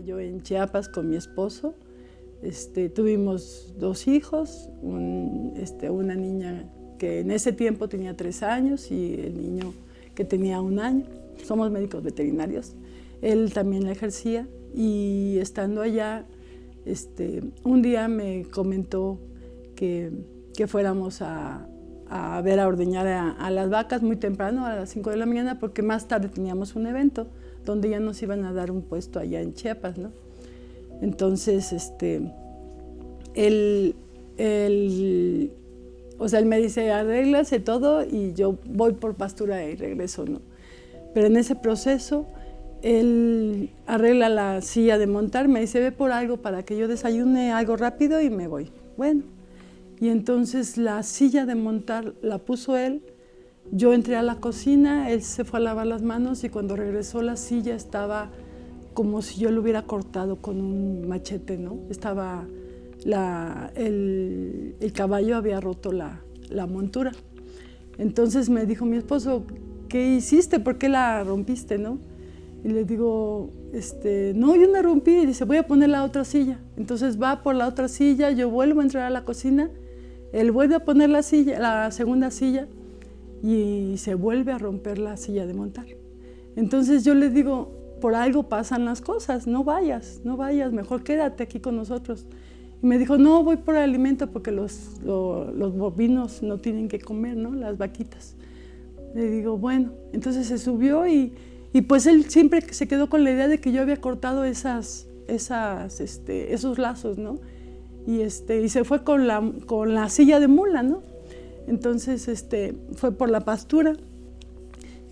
yo en Chiapas con mi esposo. Tuvimos 2 hijos, una niña que en ese tiempo tenía 3 años y el niño que tenía 1 año. Somos médicos veterinarios. Él también la ejercía y estando allá, un día me comentó que fuéramos a ver a ordeñar a las vacas muy temprano, a las 5 de la mañana, porque más tarde teníamos un evento donde ya nos iban a dar un puesto allá en Chiapas, ¿no? Entonces, él me dice, arréglase todo y yo voy por pastura y regreso, ¿no? Pero en ese proceso, él arregla la silla de montar, me dice, ve por algo para que yo desayune algo rápido y me voy. Bueno, y entonces la silla de montar la puso él, yo entré a la cocina, él se fue a lavar las manos y cuando regresó la silla estaba como si yo lo hubiera cortado con un machete, ¿no? Estaba, el caballo había roto la montura. Entonces me dijo mi esposo, ¿qué hiciste? ¿Por qué la rompiste, no? Y le digo, no, yo no rompí. Y dice, voy a poner la otra silla. Entonces va por la otra silla, yo vuelvo a entrar a la cocina, él vuelve a poner la segunda silla y se vuelve a romper la silla de montar. Entonces yo le digo, por algo pasan las cosas, no vayas, mejor quédate aquí con nosotros. Y me dijo, no, voy por alimento porque los bovinos no tienen que comer, ¿no? Las vaquitas. Le digo, bueno, entonces se subió y pues él siempre se quedó con la idea de que yo había cortado esos lazos, ¿no? Y se fue con la silla de mula, ¿no? Entonces fue por la pastura.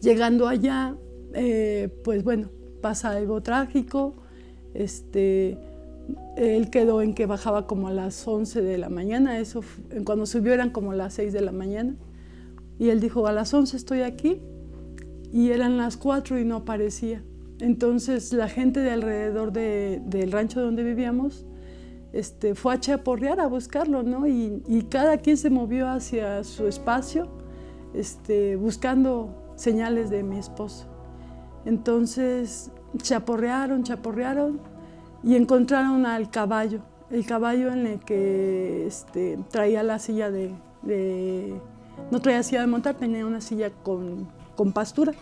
Llegando allá, pues bueno, pasa algo trágico. Él quedó en que bajaba como a las 11 de la mañana, cuando subió eran como las 6 de la mañana. Y él dijo, a las 11 estoy aquí, y eran las 4 y no aparecía. Entonces la gente de alrededor del rancho donde vivíamos fue a chaporrear a buscarlo, ¿no? Y cada quien se movió hacia su espacio buscando señales de mi esposo. Entonces chaporrearon y encontraron al caballo, el caballo en el que traía la silla no traía silla de montar, tenía una silla con pastura.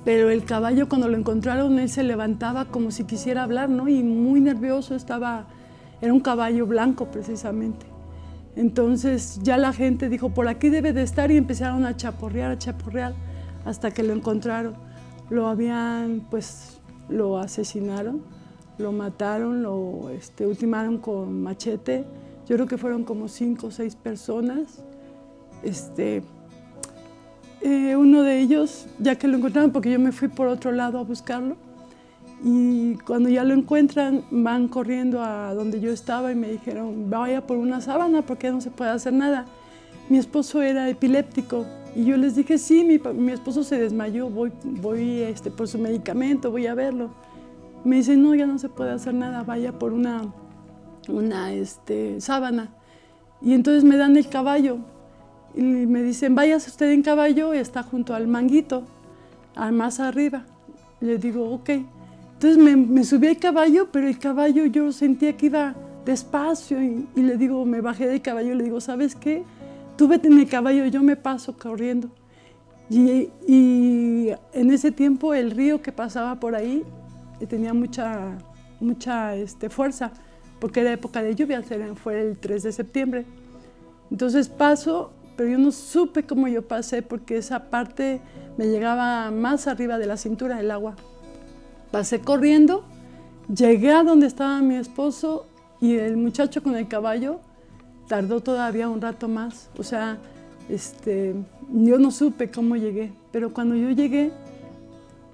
Pero el caballo, cuando lo encontraron, él se levantaba como si quisiera hablar, ¿no? Y muy nervioso estaba, era un caballo blanco precisamente. Entonces ya la gente dijo, por aquí debe de estar, y empezaron a chaporrear, hasta que lo encontraron. Lo asesinaron, lo mataron, lo ultimaron con machete. Yo creo que fueron como 5 o 6 personas. Uno de ellos, ya que lo encontraron, porque yo me fui por otro lado a buscarlo, y cuando ya lo encuentran, van corriendo a donde yo estaba y me dijeron, vaya por una sábana porque no se puede hacer nada. Mi esposo era epiléptico y yo les dije, sí, mi esposo se desmayó, voy por su medicamento, voy a verlo. Me dicen, no, ya no se puede hacer nada, vaya por una sábana. Y entonces me dan el caballo. Y me dicen, váyase usted en caballo y está junto al manguito, más arriba. Le digo, ok. Entonces me subí al caballo, pero el caballo yo sentía que iba despacio y le digo, me bajé del caballo y le digo, ¿sabes qué? Tú vete en el caballo, yo me paso corriendo. Y en ese tiempo el río que pasaba por ahí tenía mucha fuerza, porque era época de lluvia, fue el 3 de septiembre. Entonces paso, pero yo no supe cómo yo pasé porque esa parte me llegaba más arriba de la cintura del agua. Pasé corriendo, llegué a donde estaba mi esposo y el muchacho con el caballo tardó todavía un rato más. O sea, yo no supe cómo llegué, pero cuando yo llegué,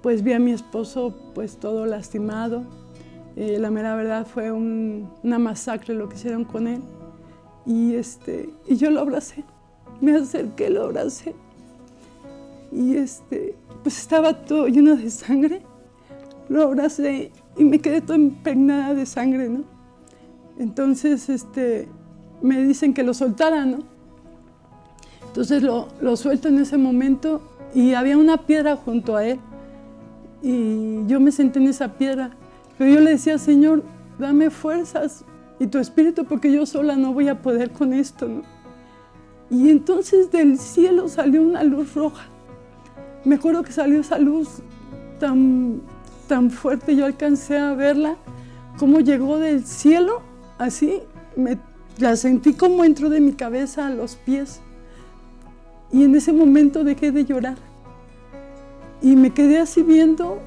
pues vi a mi esposo pues todo lastimado. La mera verdad fue una masacre lo que hicieron con él. Y yo lo abracé, me acerqué, lo abracé. Y pues estaba todo lleno de sangre. Lo abracé y me quedé toda impregnada de sangre, ¿no? Entonces me dicen que lo soltara, ¿no? Entonces lo suelto en ese momento y había una piedra junto a él. Y yo me senté en esa piedra. Pero yo le decía, Señor, dame fuerzas y tu espíritu, porque yo sola no voy a poder con esto, ¿no? Y entonces del cielo salió una luz roja. Me acuerdo que salió esa luz tan fuerte, yo alcancé a verla, cómo llegó del cielo, así, la sentí como entró de mi cabeza a los pies. Y en ese momento dejé de llorar. Y me quedé así viendo.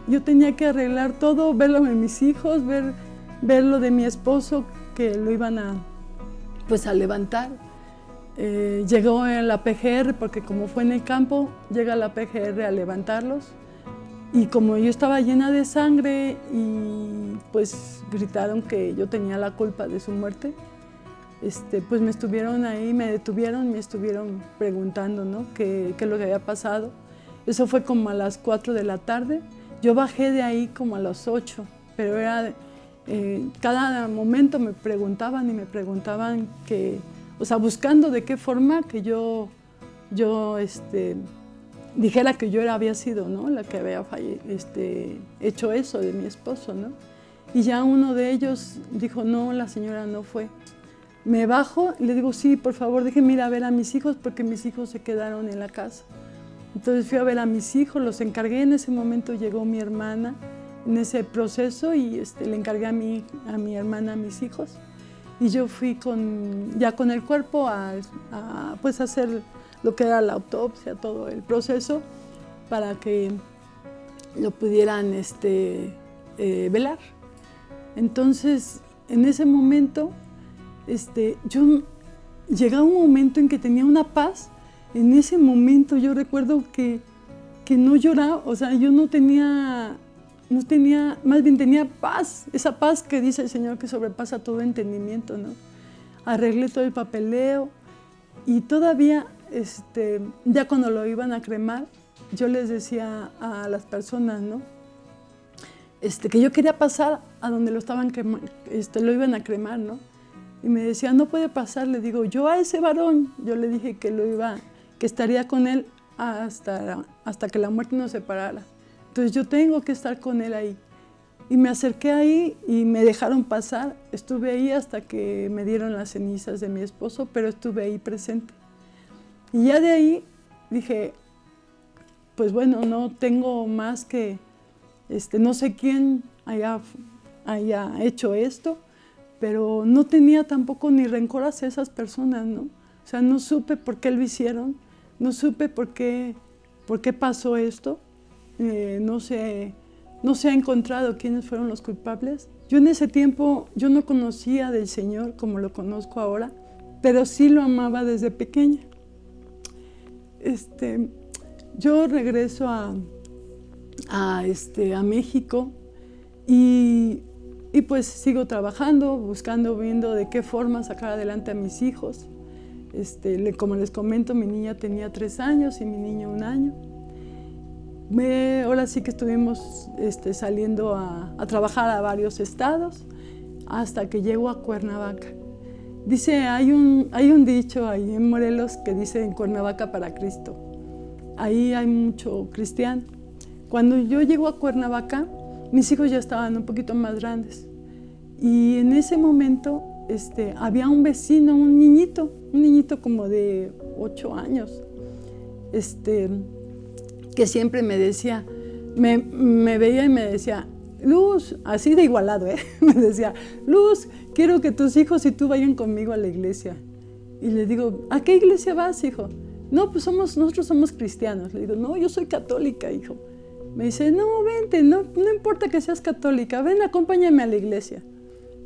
Yo tenía que arreglar todo, verlo de mis hijos, ver lo de mi esposo, que lo iban a levantar. Llegó la PGR, porque como fue en el campo, llega la PGR a levantarlos. Y como yo estaba llena de sangre y pues gritaron que yo tenía la culpa de su muerte, pues me estuvieron ahí, me detuvieron, me estuvieron preguntando, ¿no? qué es lo que había pasado. Eso fue como a las 4 de la tarde. Yo bajé de ahí como a las 8, pero era, cada momento me preguntaban y me preguntaban buscando de qué forma que yo dijera que yo había sido, ¿no? La que había hecho eso de mi esposo, ¿no? Y ya uno de ellos dijo, no, la señora no fue. Me bajo y le digo, sí, por favor, déjenme ir a ver a mis hijos, porque mis hijos se quedaron en la casa. Entonces fui a ver a mis hijos, los encargué. En ese momento llegó mi hermana en ese proceso y le encargué a mi hermana a mis hijos. Y yo fui ya con el cuerpo a hacer lo que era la autopsia, todo el proceso, para que lo pudieran velar. Entonces, en ese momento, yo llegaba un momento en que tenía una paz. En ese momento yo recuerdo que no lloraba, o sea, yo no tenía, más bien tenía paz, esa paz que dice el Señor que sobrepasa todo entendimiento, ¿no? Arreglé todo el papeleo y todavía, ya cuando lo iban a cremar, yo les decía a las personas, ¿no? Que yo quería pasar a donde lo iban a cremar, ¿no? Y me decía, no puede pasar. Le digo, yo a ese varón, yo le dije que estaría con él hasta que la muerte nos separara. Entonces yo tengo que estar con él ahí. Y me acerqué ahí y me dejaron pasar. Estuve ahí hasta que me dieron las cenizas de mi esposo, pero estuve ahí presente. Y ya de ahí dije, pues bueno, no tengo más que, no sé quién haya hecho esto, pero no tenía tampoco ni rencor hacia esas personas, ¿no? O sea, no supe por qué lo hicieron, no supe por qué pasó esto, no se ha encontrado quiénes fueron los culpables. Yo en ese tiempo, yo no conocía del Señor como lo conozco ahora, pero sí lo amaba desde pequeña. Yo regreso a México y pues sigo trabajando, buscando, viendo de qué forma sacar adelante a mis hijos. Como les comento, mi niña tenía 3 años y mi niño 1 año. Ahora sí que estuvimos saliendo a trabajar a varios estados hasta que llego a Cuernavaca. Hay un dicho ahí en Morelos que dice en Cuernavaca para Cristo. Ahí hay mucho cristiano. Cuando yo llego a Cuernavaca, mis hijos ya estaban un poquito más grandes. Y en ese momento había un vecino, un niñito como de 8 años, que siempre me decía, me veía y me decía, Luz, así de igualado, me decía, Luz, quiero que tus hijos y tú vayan conmigo a la iglesia. Y le digo, ¿a qué iglesia vas, hijo? No, pues nosotros somos cristianos. Le digo, no, yo soy católica, hijo. Me dice, no, vente, no importa que seas católica, ven, acompáñame a la iglesia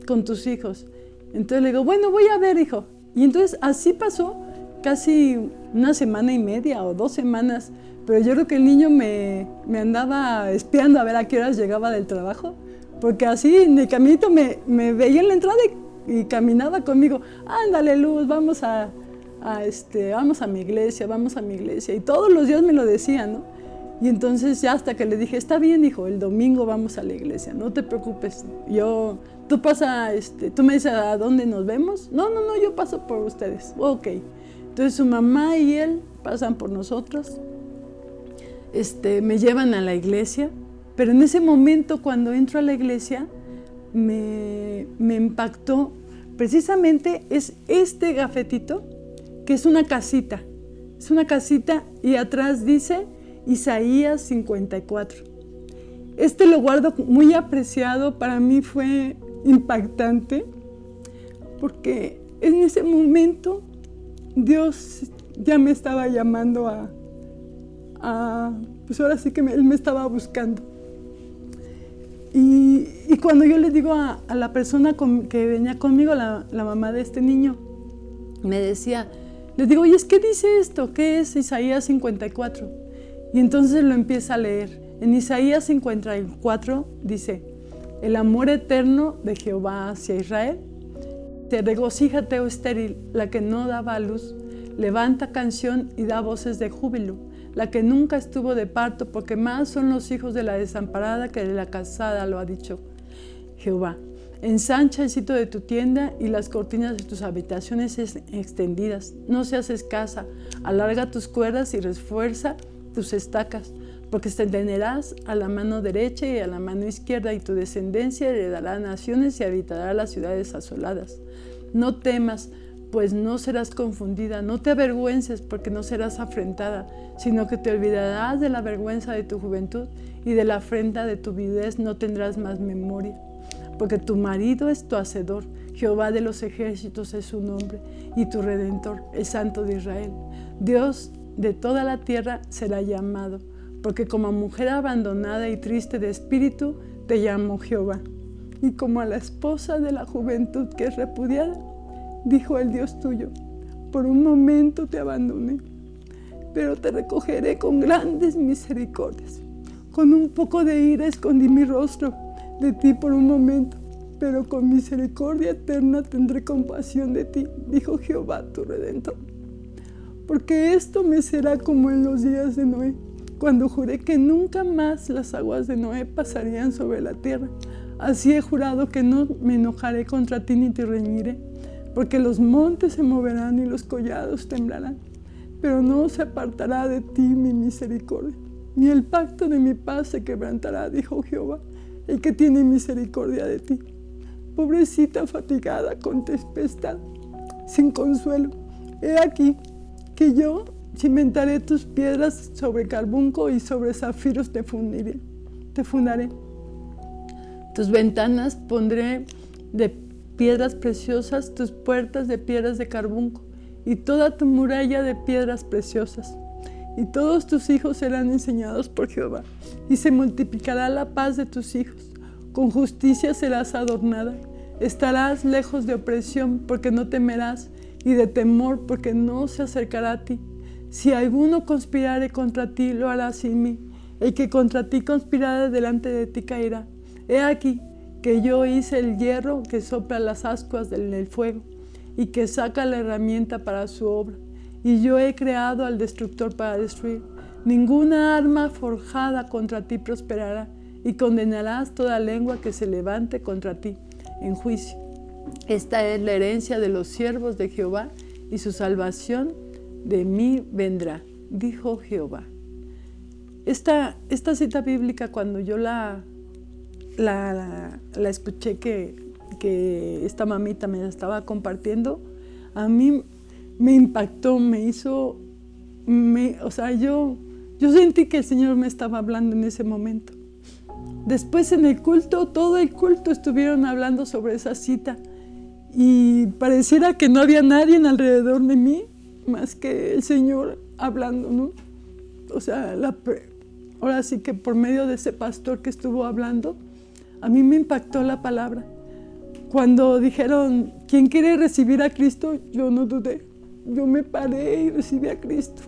con tus hijos. Entonces le digo, bueno, voy a ver, hijo. Y entonces así pasó casi 1 semana y media o 2 semanas, pero yo creo que el niño me andaba espiando a ver a qué horas llegaba del trabajo, porque así en el caminito me veía en la entrada y caminaba conmigo, ándale, Luz, vamos a mi iglesia, y todos los días me lo decía, ¿no? Y entonces ya hasta que le dije, está bien, hijo, el domingo vamos a la iglesia, no te preocupes, tú me dices a dónde nos vemos. No, yo paso por ustedes. Ok. Entonces su mamá y él pasan por nosotros, me llevan a la iglesia Pero en ese momento, cuando entro a la iglesia, me impactó. Precisamente es este gafetito, que es una casita. Es una casita y atrás dice Isaías 54. Este lo guardo muy apreciado, para mí fue impactante, porque en ese momento Dios ya me estaba llamando pues ahora sí que Él me estaba buscando. Y cuando yo le digo a la persona que venía conmigo, la mamá de este niño, me decía, le digo, oye, ¿qué dice esto? ¿Qué es Isaías 54? Y entonces lo empieza a leer. En Isaías 54 dice, el amor eterno de Jehová hacia Israel. Te regocíjate, oh estéril, la que no daba a luz. Levanta canción y da voces de júbilo, la que nunca estuvo de parto, porque más son los hijos de la desamparada que de la casada, lo ha dicho Jehová. Ensancha el sitio de tu tienda y las cortinas de tus habitaciones extendidas. No seas escasa, alarga tus cuerdas y refuerza tus estacas, porque extenderás a la mano derecha y a la mano izquierda, y tu descendencia heredará naciones y habitará las ciudades asoladas. No temas, pues no serás confundida, no te avergüences, porque no serás afrentada, sino que te olvidarás de la vergüenza de tu juventud, y de la afrenta de tu viudez no tendrás más memoria. Porque tu marido es tu hacedor, Jehová de los ejércitos es su nombre, y tu Redentor, el Santo de Israel. Dios de toda la tierra será llamado, porque como mujer abandonada y triste de espíritu, te llamó Jehová. Y como a la esposa de la juventud que es repudiada, dijo el Dios tuyo, por un momento te abandoné, pero te recogeré con grandes misericordias. Con un poco de ira escondí mi rostro de ti por un momento, pero con misericordia eterna tendré compasión de ti, dijo Jehová tu Redentor. Porque esto me será como en los días de Noé, cuando juré que nunca más las aguas de Noé pasarían sobre la tierra. Así he jurado que no me enojaré contra ti ni te reñiré, porque los montes se moverán y los collados temblarán, pero no se apartará de ti mi misericordia, ni el pacto de mi paz se quebrantará, dijo Jehová, el que tiene misericordia de ti. Pobrecita fatigada con tempestad, sin consuelo, he aquí que yo cimentaré tus piedras sobre carbunco y sobre zafiros te fundaré. Tus ventanas pondré de piedras preciosas, tus puertas de piedras de carbunco, y toda tu muralla de piedras preciosas. Y todos tus hijos serán enseñados por Jehová, y se multiplicará la paz de tus hijos. Con justicia serás adornada. Estarás lejos de opresión, porque no temerás, y de temor, porque no se acercará a ti. Si alguno conspirare contra ti, lo hará sin mí. El que contra ti conspirare delante de ti caerá. He aquí que yo hice el hierro que sopla las ascuas del fuego, y que saca la herramienta para su obra. Y yo he creado al destructor para destruir. Ninguna arma forjada contra ti prosperará, y condenarás toda lengua que se levante contra ti en juicio. Esta es la herencia de los siervos de Jehová, y su salvación de mí vendrá, dijo Jehová. Esta cita bíblica, cuando yo la escuché que esta mamita me la estaba compartiendo, a mí me impactó, yo sentí que el Señor me estaba hablando en ese momento. Después en el culto, todo el culto estuvieron hablando sobre esa cita, y pareciera que no había nadie alrededor de mí más que el Señor hablando, ¿no? O sea, ahora sí que por medio de ese pastor que estuvo hablando, a mí me impactó la palabra. Cuando dijeron, ¿quién quiere recibir a Cristo? Yo no dudé. Yo me paré y recibí a Cristo.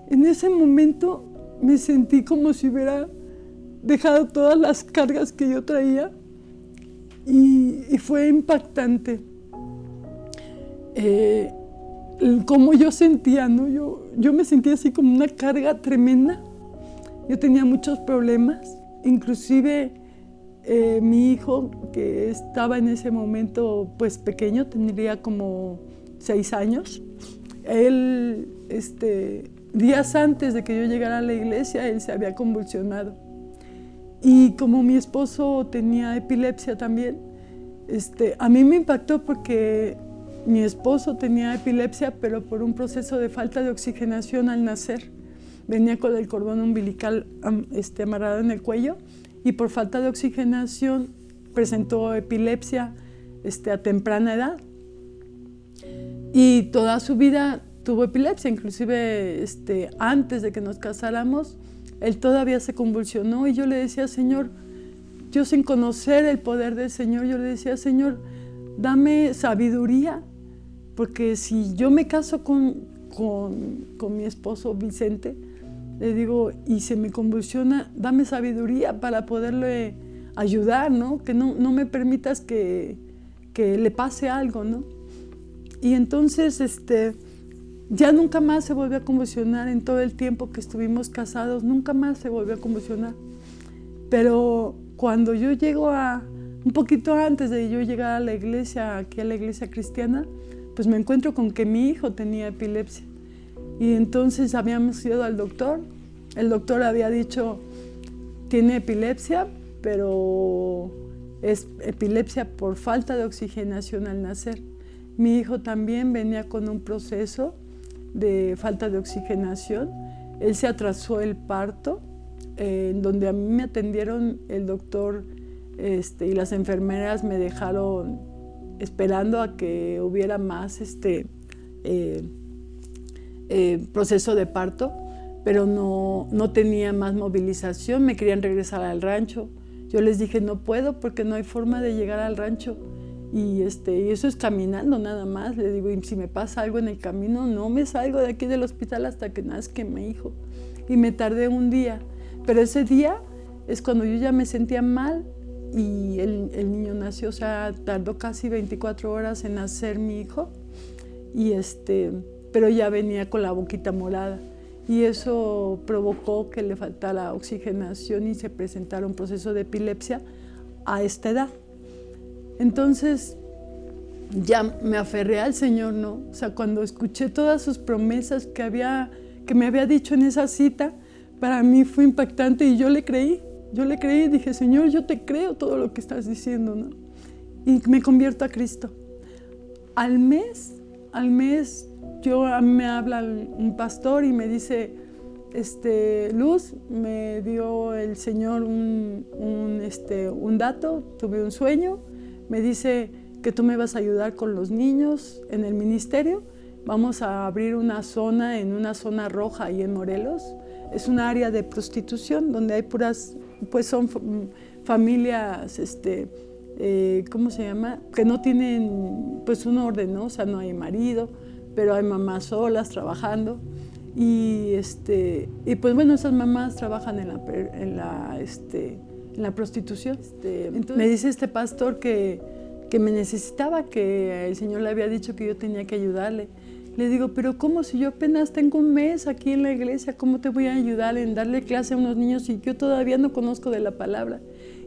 En ese momento me sentí como si hubiera dejado todas las cargas que yo traía, y fue impactante cómo yo sentía, ¿no? Yo me sentía así como una carga tremenda. Yo tenía muchos problemas, inclusive mi hijo, que estaba en ese momento pues pequeño, tendría como 6 años, él días antes de que yo llegara a la iglesia, él se había convulsionado. Y como mi esposo tenía epilepsia también, a mí me impactó porque mi esposo tenía epilepsia, pero por un proceso de falta de oxigenación al nacer. Venía con el cordón umbilical amarrado en el cuello y por falta de oxigenación presentó epilepsia a temprana edad. Y toda su vida tuvo epilepsia, inclusive antes de que nos casáramos, él todavía se convulsionó y yo le decía, Señor, yo sin conocer el poder del Señor, yo le decía, Señor, dame sabiduría, porque si yo me caso con mi esposo Vicente, le digo, y se me convulsiona, dame sabiduría para poderle ayudar, ¿no? Que no me permitas que le pase algo, ¿no? Y entonces, ya nunca más se volvió a convulsionar en todo el tiempo que estuvimos casados, nunca más se volvió a convulsionar. Pero cuando yo llego un poquito antes de yo llegar a la iglesia, aquí a la iglesia cristiana, pues me encuentro con que mi hijo tenía epilepsia. Y entonces habíamos ido al doctor, el doctor había dicho, tiene epilepsia, pero es epilepsia por falta de oxigenación al nacer. Mi hijo también venía con un proceso de falta de oxigenación, él se atrasó el parto, en donde a mí me atendieron el doctor y las enfermeras me dejaron esperando a que hubiera más proceso de parto, pero no tenía más movilización, me querían regresar al rancho. Yo les dije, no puedo porque no hay forma de llegar al rancho. Y eso es caminando nada más. Le digo, y si me pasa algo en el camino, no me salgo de aquí del hospital hasta que nazca mi hijo. Y me tardé un día. Pero ese día es cuando yo ya me sentía mal y el niño nació, o sea, tardó casi 24 horas en nacer mi hijo. Y pero ya venía con la boquita morada. Y eso provocó que le faltara oxigenación y se presentara un proceso de epilepsia a esta edad. Entonces, ya me aferré al Señor, ¿no? O sea, cuando escuché todas sus promesas que me había dicho en esa cita, para mí fue impactante y yo le creí y dije, Señor, yo te creo todo lo que estás diciendo, ¿no? Y me convierto a Cristo. Al mes, a mí me habla un pastor y me dice, Luz, me dio el Señor un dato, tuve un sueño, me dice que tú me vas a ayudar con los niños en el ministerio, vamos a abrir una zona roja ahí en Morelos, es un área de prostitución donde hay puras, pues son familias, ¿cómo se llama? Que no tienen pues un orden, ¿no? O sea, no hay marido, pero hay mamás solas trabajando y pues bueno, esas mamás trabajan en la prostitución. Entonces me dice este pastor que me necesitaba, que el Señor le había dicho que yo tenía que ayudarle. Le digo, pero ¿cómo si yo apenas tengo un mes aquí en la iglesia? ¿Cómo te voy a ayudar en darle clase a unos niños si yo todavía no conozco de la palabra?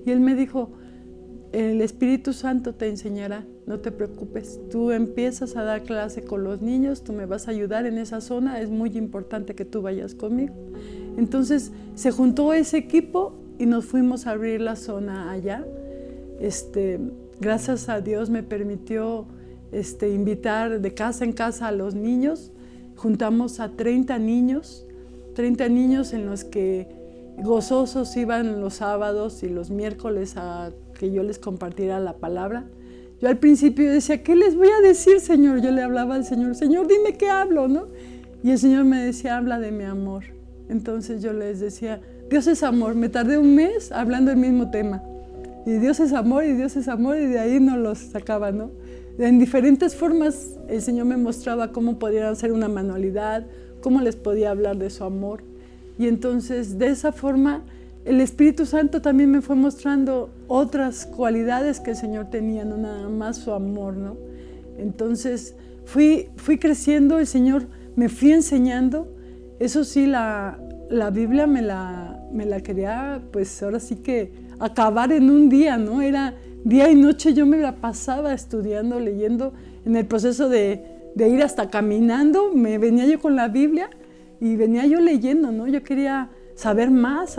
Y él me dijo, el Espíritu Santo te enseñará, no te preocupes. Tú empiezas a dar clase con los niños, tú me vas a ayudar en esa zona, es muy importante que tú vayas conmigo. Entonces se juntó ese equipo y nos fuimos a abrir la zona allá. Gracias a Dios me permitió invitar de casa en casa a los niños. Juntamos a 30 niños en los que gozosos iban los sábados y los miércoles a que yo les compartiera la palabra. Yo al principio decía, ¿qué les voy a decir, Señor? Yo le hablaba al Señor, Señor, dime qué hablo, ¿no? Y el Señor me decía, habla de mi amor. Entonces yo les decía, Dios es amor. Me tardé un mes hablando el mismo tema. Y Dios es amor, y Dios es amor, y de ahí no los sacaba, ¿no? En diferentes formas el Señor me mostraba cómo podían hacer una manualidad, cómo les podía hablar de su amor. Y entonces de esa forma el Espíritu Santo también me fue mostrando otras cualidades que el Señor tenía, no nada más su amor, ¿no? Entonces fui creciendo, el Señor me fui enseñando. Eso sí, la Biblia me la quería, pues ahora sí que acabar en un día, ¿no? Era día y noche, yo me la pasaba estudiando, leyendo, en el proceso de ir hasta caminando, me venía yo con la Biblia y venía yo leyendo, ¿no? Yo quería saber más,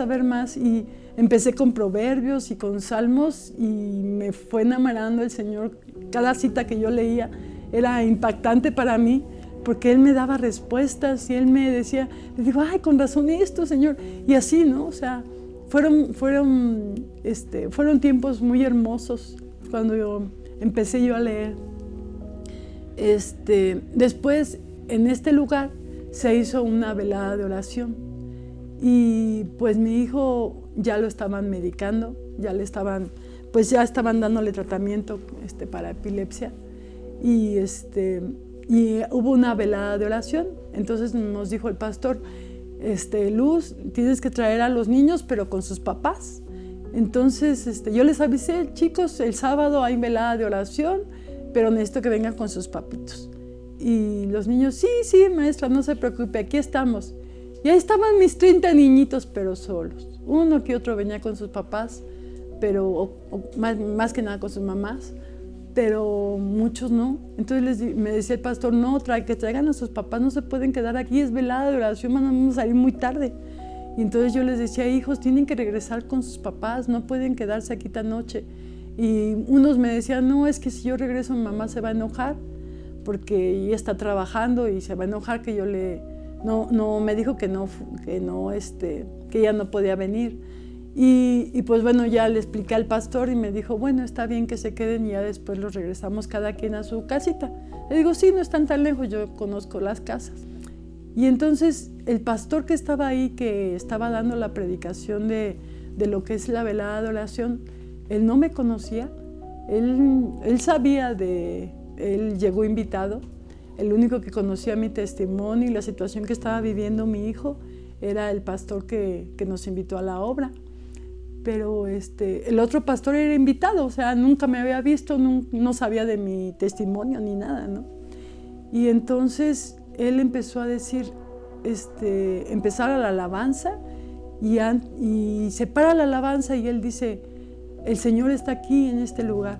y empecé con proverbios y con salmos y me fue enamorando el Señor. Cada cita que yo leía era impactante para mí porque Él me daba respuestas y Él me decía, le digo, ay, con razón esto, Señor. Y así, ¿no? O sea, fueron tiempos muy hermosos cuando empecé yo a leer. Después, en este lugar, se hizo una velada de oración y pues mi hijo ya lo estaban medicando, ya estaban dándole tratamiento para epilepsia y hubo una velada de oración. Entonces nos dijo el pastor, Luz, tienes que traer a los niños pero con sus papás. Entonces yo les avisé, chicos, el sábado hay velada de oración, pero necesito que vengan con sus papitos. Y los niños, sí, maestra, no se preocupe, aquí estamos. Y ahí estaban mis 30 niñitos, pero solos. Uno que otro venía con sus papás, pero más que nada con sus mamás, pero muchos no. Entonces me decía el pastor, no, que traigan a sus papás, no se pueden quedar aquí, es velada de oración, vamos a salir muy tarde. Y entonces yo les decía, hijos, tienen que regresar con sus papás, no pueden quedarse aquí tan noche. Y unos me decían, no, es que si yo regreso mi mamá se va a enojar, porque ella está trabajando y se va a enojar que yo no me dijo que ella no podía venir. Y pues bueno, ya le expliqué al pastor y me dijo, bueno, está bien que se queden y ya después los regresamos cada quien a su casita. Le digo, sí, no están tan lejos, yo conozco las casas. Y entonces el pastor que estaba ahí, que estaba dando la predicación de lo que es la velada de oración, él no me conocía, él sabía él llegó invitado, el único que conocía mi testimonio y la situación que estaba viviendo mi hijo era el pastor que nos invitó a la obra. Pero el otro pastor era invitado, o sea, nunca me había visto, no sabía de mi testimonio ni nada, ¿no? Y entonces él empezó a decir, empezar a la alabanza y se para la alabanza y él dice, el Señor está aquí en este lugar.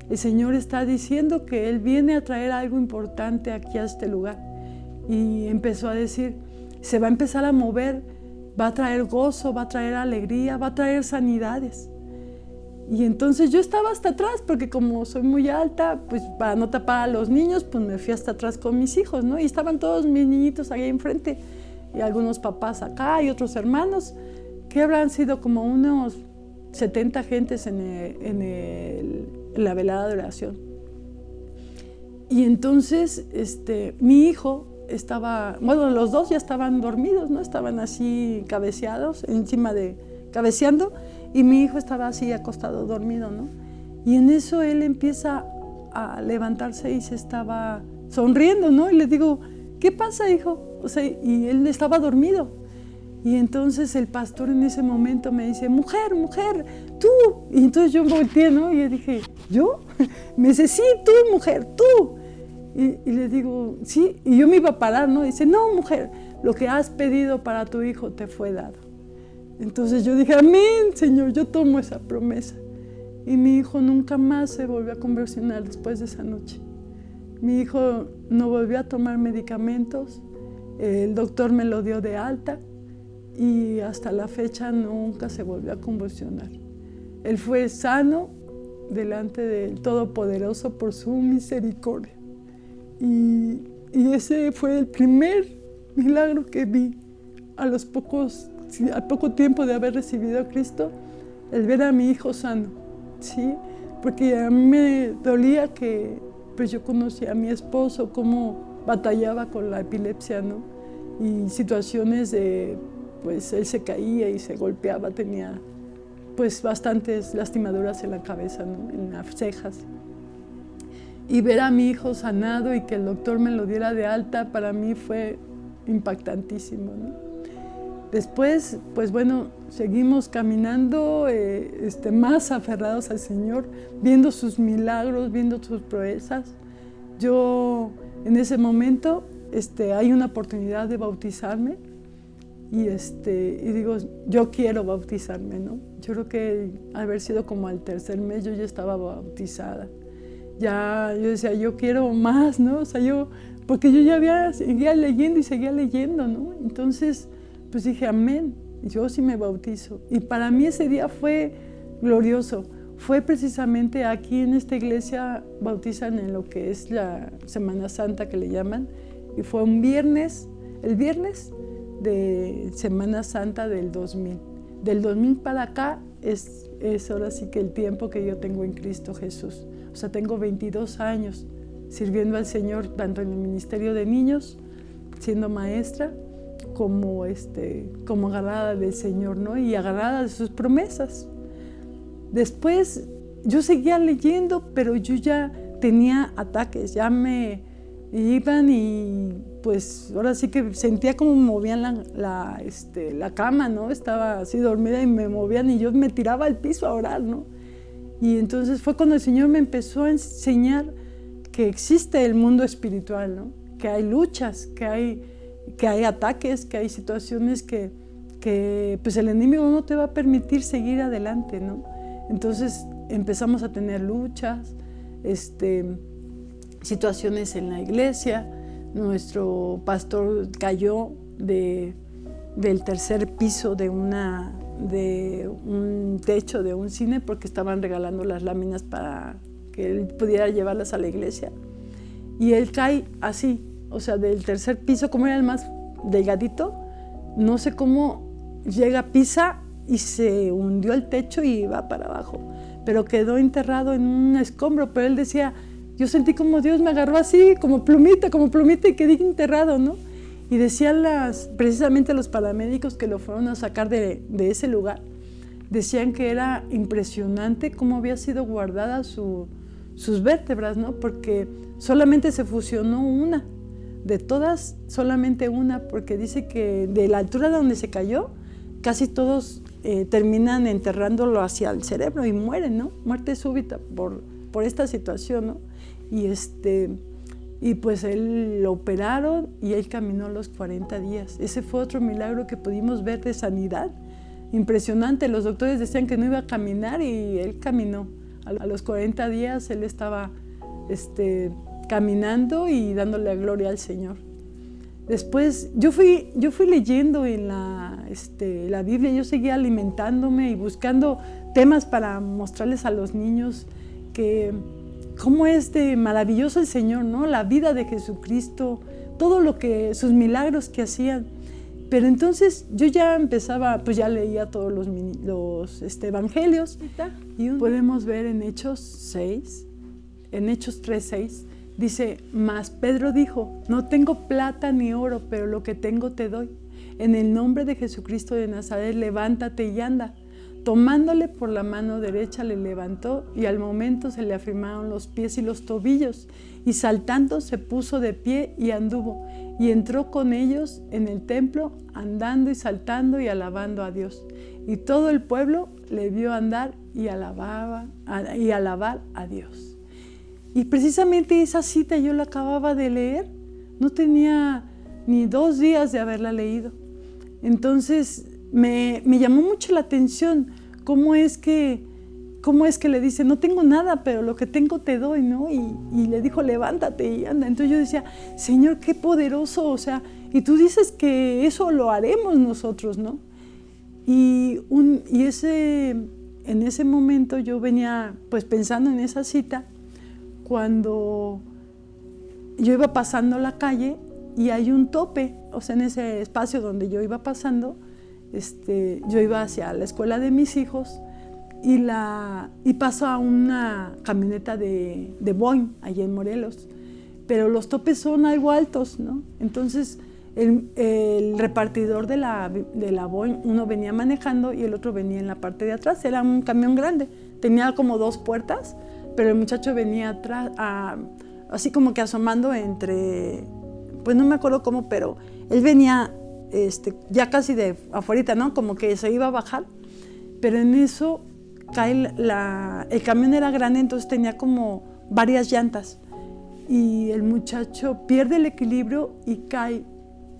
El Señor está diciendo que Él viene a traer algo importante aquí a este lugar. Y empezó a decir, se va a empezar a mover, va a traer gozo, va a traer alegría, va a traer sanidades. Y entonces yo estaba hasta atrás, porque como soy muy alta, pues para no tapar a los niños, pues me fui hasta atrás con mis hijos, ¿no? Y estaban todos mis niñitos ahí enfrente, y algunos papás acá y otros hermanos, que habrán sido como unos 70 gentes en la velada de oración. Y entonces mi hijo los dos ya estaban dormidos, ¿no? Estaban así cabeceados, cabeceando, y mi hijo estaba así acostado, dormido, ¿no? Y en eso él empieza a levantarse y se estaba sonriendo, ¿no? Y le digo, ¿qué pasa, hijo? O sea, y él estaba dormido. Y entonces el pastor en ese momento me dice, mujer, tú. Y entonces yo volteé, ¿no? Y yo dije, ¿yo? Me dice, sí, tú, mujer, tú. Y le digo, sí. Y yo me iba a parar, ¿no? Dice, no, mujer, lo que has pedido para tu hijo te fue dado. Entonces yo dije, amén, Señor, yo tomo esa promesa. Y mi hijo nunca más se volvió a conversionar después de esa noche. Mi hijo no volvió a tomar medicamentos, el doctor me lo dio de alta. Y hasta la fecha nunca se volvió a convulsionar. Él fue sano delante del Todopoderoso por su misericordia. Y ese fue el primer milagro que vi al poco tiempo de haber recibido a Cristo, el ver a mi hijo sano, ¿sí? Porque a mí me dolía que pues yo conocía a mi esposo, cómo batallaba con la epilepsia, ¿no? Y situaciones pues él se caía y se golpeaba, tenía pues bastantes lastimaduras en la cabeza, ¿no? En las cejas. Y ver a mi hijo sanado y que el doctor me lo diera de alta, para mí fue impactantísimo, ¿no? Después, pues bueno, seguimos caminando más aferrados al Señor, viendo sus milagros, viendo sus proezas. Yo en ese momento hay una oportunidad de bautizarme. Y digo, yo quiero bautizarme, ¿no? Yo creo que haber sido como al tercer mes yo ya estaba bautizada. Ya yo decía, yo quiero más, ¿no? O sea, porque yo ya seguía leyendo y seguía leyendo, ¿no? Entonces, pues dije, amén. yo sí me bautizo. Y para mí ese día fue glorioso. Fue precisamente aquí en esta iglesia, bautizan en lo que es la Semana Santa que le llaman, y fue un viernes, el viernes de Semana Santa del 2000. Del 2000 para acá es ahora sí que el tiempo que yo tengo en Cristo Jesús. O sea, tengo 22 años sirviendo al Señor, tanto en el ministerio de niños, siendo maestra, como agarrada del Señor, ¿no? Y agarrada de sus promesas. Después yo seguía leyendo, pero yo ya tenía ataques, ya me iban y pues ahora sí que sentía como me movían la cama, ¿no? Estaba así dormida y me movían y yo me tiraba al piso a orar, ¿no? Y entonces fue cuando el Señor me empezó a enseñar que existe el mundo espiritual, ¿no? Que hay luchas, que hay ataques, que hay situaciones que pues el enemigo no te va a permitir seguir adelante, ¿no? Entonces empezamos a tener luchas, situaciones en la iglesia. Nuestro pastor cayó del tercer piso de un techo de un cine porque estaban regalando las láminas para que él pudiera llevarlas a la iglesia. Y él cae así, o sea, del tercer piso, como era el más delgadito, no sé cómo llega, pisa y se hundió el techo y va para abajo, pero quedó enterrado en un escombro. Pero él decía, yo sentí como Dios me agarró así, como plumita y quedé enterrado, ¿no? Y decían precisamente los paramédicos que lo fueron a sacar de ese lugar, decían que era impresionante cómo había sido guardada sus vértebras, ¿no? Porque solamente se fusionó una, de todas solamente una, porque dice que de la altura de donde se cayó, casi todos terminan enterrándolo hacia el cerebro y mueren, ¿no? Muerte súbita por esta situación, ¿no? Y pues él lo operaron y él caminó los 40 días. Ese fue otro milagro que pudimos ver de sanidad. Impresionante, los doctores decían que no iba a caminar y él caminó. A los 40 días él estaba caminando y dándole la gloria al Señor. Después yo fui leyendo en la Biblia, yo seguía alimentándome y buscando temas para mostrarles a los niños que cómo es de maravilloso el Señor, ¿no? La vida de Jesucristo, todo sus milagros que hacían. Pero entonces yo ya empezaba, pues ya leía todos los evangelios. Y podemos ver en Hechos 6, en Hechos 3:6, dice, mas Pedro dijo, no tengo plata ni oro, pero lo que tengo te doy. En el nombre de Jesucristo de Nazaret, levántate y anda. Tomándole por la mano derecha le levantó y al momento se le afirmaron los pies y los tobillos y saltando se puso de pie y anduvo y entró con ellos en el templo andando y saltando y alabando a Dios. Y todo el pueblo le vio andar y alabar a Dios. Y precisamente esa cita yo la acababa de leer, no tenía ni 2 días de haberla leído. Entonces me llamó mucho la atención cómo es que le dice, no tengo nada, pero lo que tengo te doy, ¿no? Y le dijo, levántate y anda. Entonces yo decía, Señor, qué poderoso, o sea, y tú dices que eso lo haremos nosotros, ¿no? En ese momento yo venía pues pensando en esa cita, cuando yo iba pasando la calle y hay un tope, o sea, en ese espacio donde yo iba pasando, yo iba hacia la escuela de mis hijos y paso a una camioneta de Boeing, allá en Morelos, pero los topes son algo altos, ¿no? Entonces el repartidor de la Boeing, uno venía manejando y el otro venía en la parte de atrás, era un camión grande, tenía como 2 puertas, pero el muchacho venía atrás, así como que asomando entre, pues no me acuerdo cómo, pero él venía ya casi de afuera, ¿no? Como que se iba a bajar, pero en eso cae el camión era grande, entonces tenía como varias llantas y el muchacho pierde el equilibrio y cae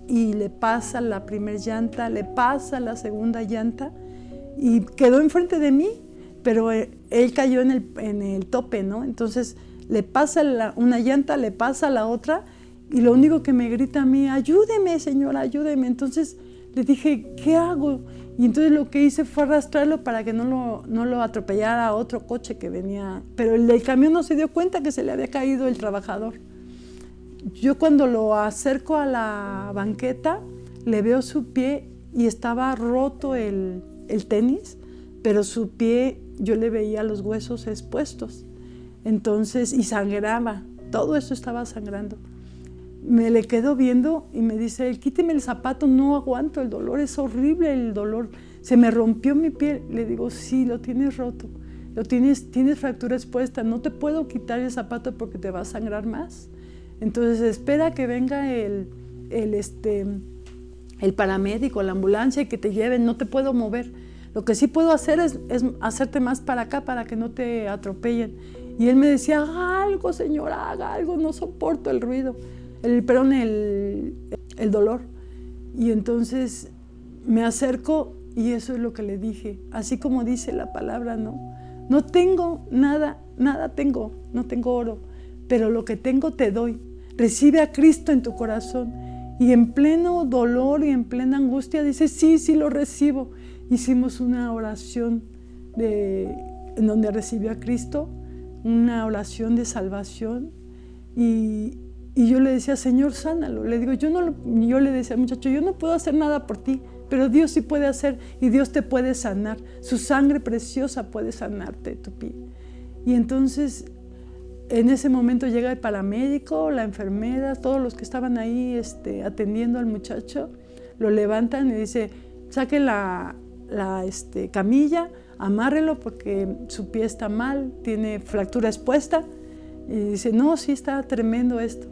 y le pasa la primera llanta, le pasa la segunda llanta y quedó enfrente de mí, pero él cayó en el tope, ¿no? Entonces le pasa una llanta, le pasa la otra y lo único que me grita a mí, ayúdeme, señora, ayúdeme. Entonces le dije, ¿qué hago? Y entonces lo que hice fue arrastrarlo para que no lo atropellara otro coche que venía. Pero el del camión no se dio cuenta que se le había caído el trabajador. Yo cuando lo acerco a la banqueta, le veo su pie y estaba roto el tenis, pero su pie yo le veía los huesos expuestos. Entonces, y sangraba, todo eso estaba sangrando. Me le quedo viendo y me dice, quíteme el zapato, no aguanto el dolor, es horrible el dolor, se me rompió mi piel. Le digo, sí, lo tienes roto, tienes fractura expuesta, no te puedo quitar el zapato porque te va a sangrar más. Entonces espera que venga el paramédico, la ambulancia y que te lleven, no te puedo mover. Lo que sí puedo hacer es hacerte más para acá para que no te atropellen. Y él me decía, haga algo, señora, haga algo, no soporto el ruido, el dolor. Y entonces me acerco y eso es lo que le dije, así como dice la palabra, no tengo nada tengo, no tengo oro, pero lo que tengo te doy. Recibe a Cristo en tu corazón. Y en pleno dolor y en plena angustia dice, sí, lo recibo. Hicimos una oración en donde recibió a Cristo, una oración de salvación. Y yo le decía, Señor, sánalo. Le digo, yo le decía al muchacho, yo no puedo hacer nada por ti, pero Dios sí puede hacer y Dios te puede sanar. Su sangre preciosa puede sanarte tu pie. Y entonces, en ese momento llega el paramédico, la enfermera, todos los que estaban ahí atendiendo al muchacho, lo levantan y dice, saque la camilla, amárrelo porque su pie está mal, tiene fractura expuesta. Y dice, no, sí está tremendo esto.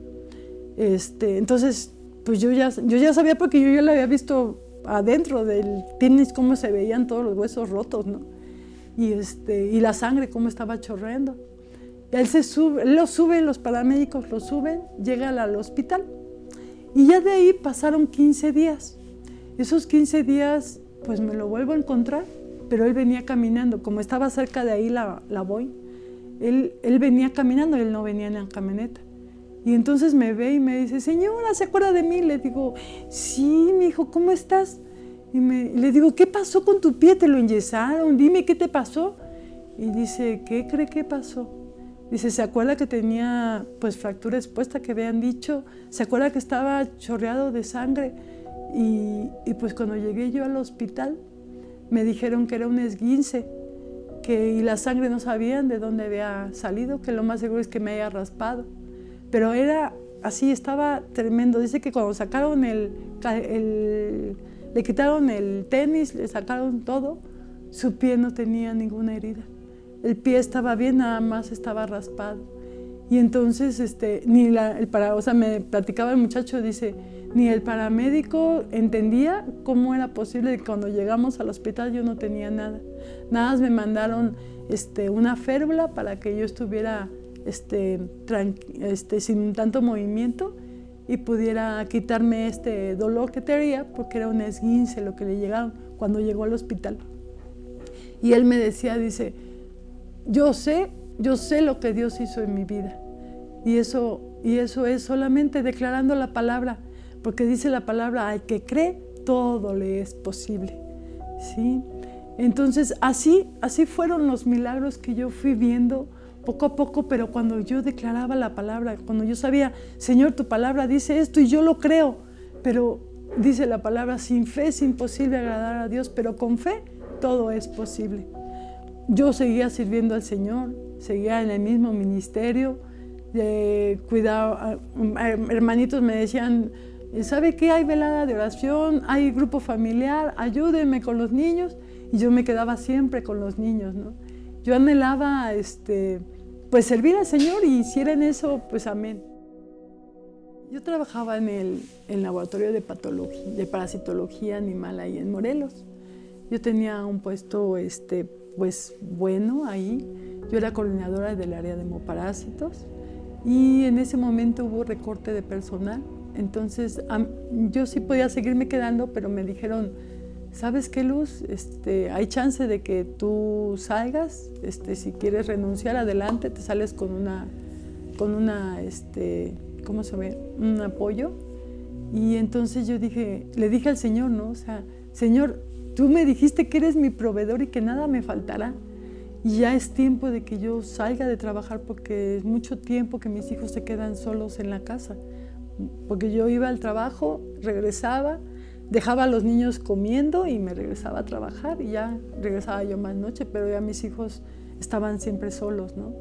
Entonces, pues yo ya sabía porque yo ya lo había visto adentro del tenis, cómo se veían todos los huesos rotos, ¿no? Y la sangre, cómo estaba chorreando. Él lo sube, los paramédicos lo suben, llega al hospital. Y ya de ahí pasaron 15 días. Esos 15 días, pues me lo vuelvo a encontrar, pero él venía caminando. Como estaba cerca de ahí la Boy, él venía caminando, él no venía en la camioneta. Y entonces me ve y me dice, señora, ¿se acuerda de mí? Le digo, sí, mi hijo, ¿cómo estás? Y le digo, ¿qué pasó con tu pie? ¿Te lo enyesaron? Dime, ¿qué te pasó? Y dice, ¿qué cree que pasó? Dice, ¿se acuerda que tenía pues fractura expuesta que habían dicho? ¿Se acuerda que estaba chorreado de sangre? Y pues cuando llegué yo al hospital, me dijeron que era un esguince, y la sangre no sabían de dónde había salido, que lo más seguro es que me haya raspado. Pero era así, estaba tremendo. Dice que cuando sacaron le quitaron el tenis, le sacaron todo, su pie no tenía ninguna herida. El pie estaba bien, nada más estaba raspado. Y entonces me platicaba el muchacho, dice, ni el paramédico entendía cómo era posible que cuando llegamos al hospital yo no tenía nada. Nada más me mandaron una férula para que yo estuviera sin tanto movimiento y pudiera quitarme este dolor que tenía, porque era un esguince lo que le llegaron cuando llegó al hospital. Y él me decía, dice, yo sé lo que Dios hizo en mi vida. Y eso es solamente declarando la palabra, porque dice la palabra, al que cree, todo le es posible. ¿Sí? Entonces, así fueron los milagros que yo fui viendo poco a poco, pero cuando yo declaraba la palabra, cuando yo sabía, Señor, tu palabra dice esto y yo lo creo, pero dice la palabra, sin fe es imposible agradar a Dios, pero con fe todo es posible. Yo seguía sirviendo al Señor, seguía en el mismo ministerio, cuidaba, hermanitos me decían, ¿sabe qué? Hay velada de oración, hay grupo familiar, ayúdenme con los niños, y yo me quedaba siempre con los niños, ¿no? Yo anhelaba, pues servir al Señor y si era en eso, pues amén. Yo trabajaba en el laboratorio de parasitología animal ahí en Morelos. Yo tenía un puesto, pues bueno ahí. Yo era coordinadora del área de hemoparásitos y en ese momento hubo recorte de personal. Entonces, yo sí podía seguirme quedando, pero me dijeron, ¿sabes qué, Luz? Hay chance de que tú salgas, si quieres renunciar, adelante, te sales con una ¿cómo se ve? Un apoyo. Y entonces yo le dije al Señor, ¿no? O sea, Señor, tú me dijiste que eres mi proveedor y que nada me faltará. Y ya es tiempo de que yo salga de trabajar porque es mucho tiempo que mis hijos se quedan solos en la casa. Porque yo iba al trabajo, regresaba, dejaba a los niños comiendo y me regresaba a trabajar y ya regresaba yo más noche, pero ya mis hijos estaban siempre solos, ¿no?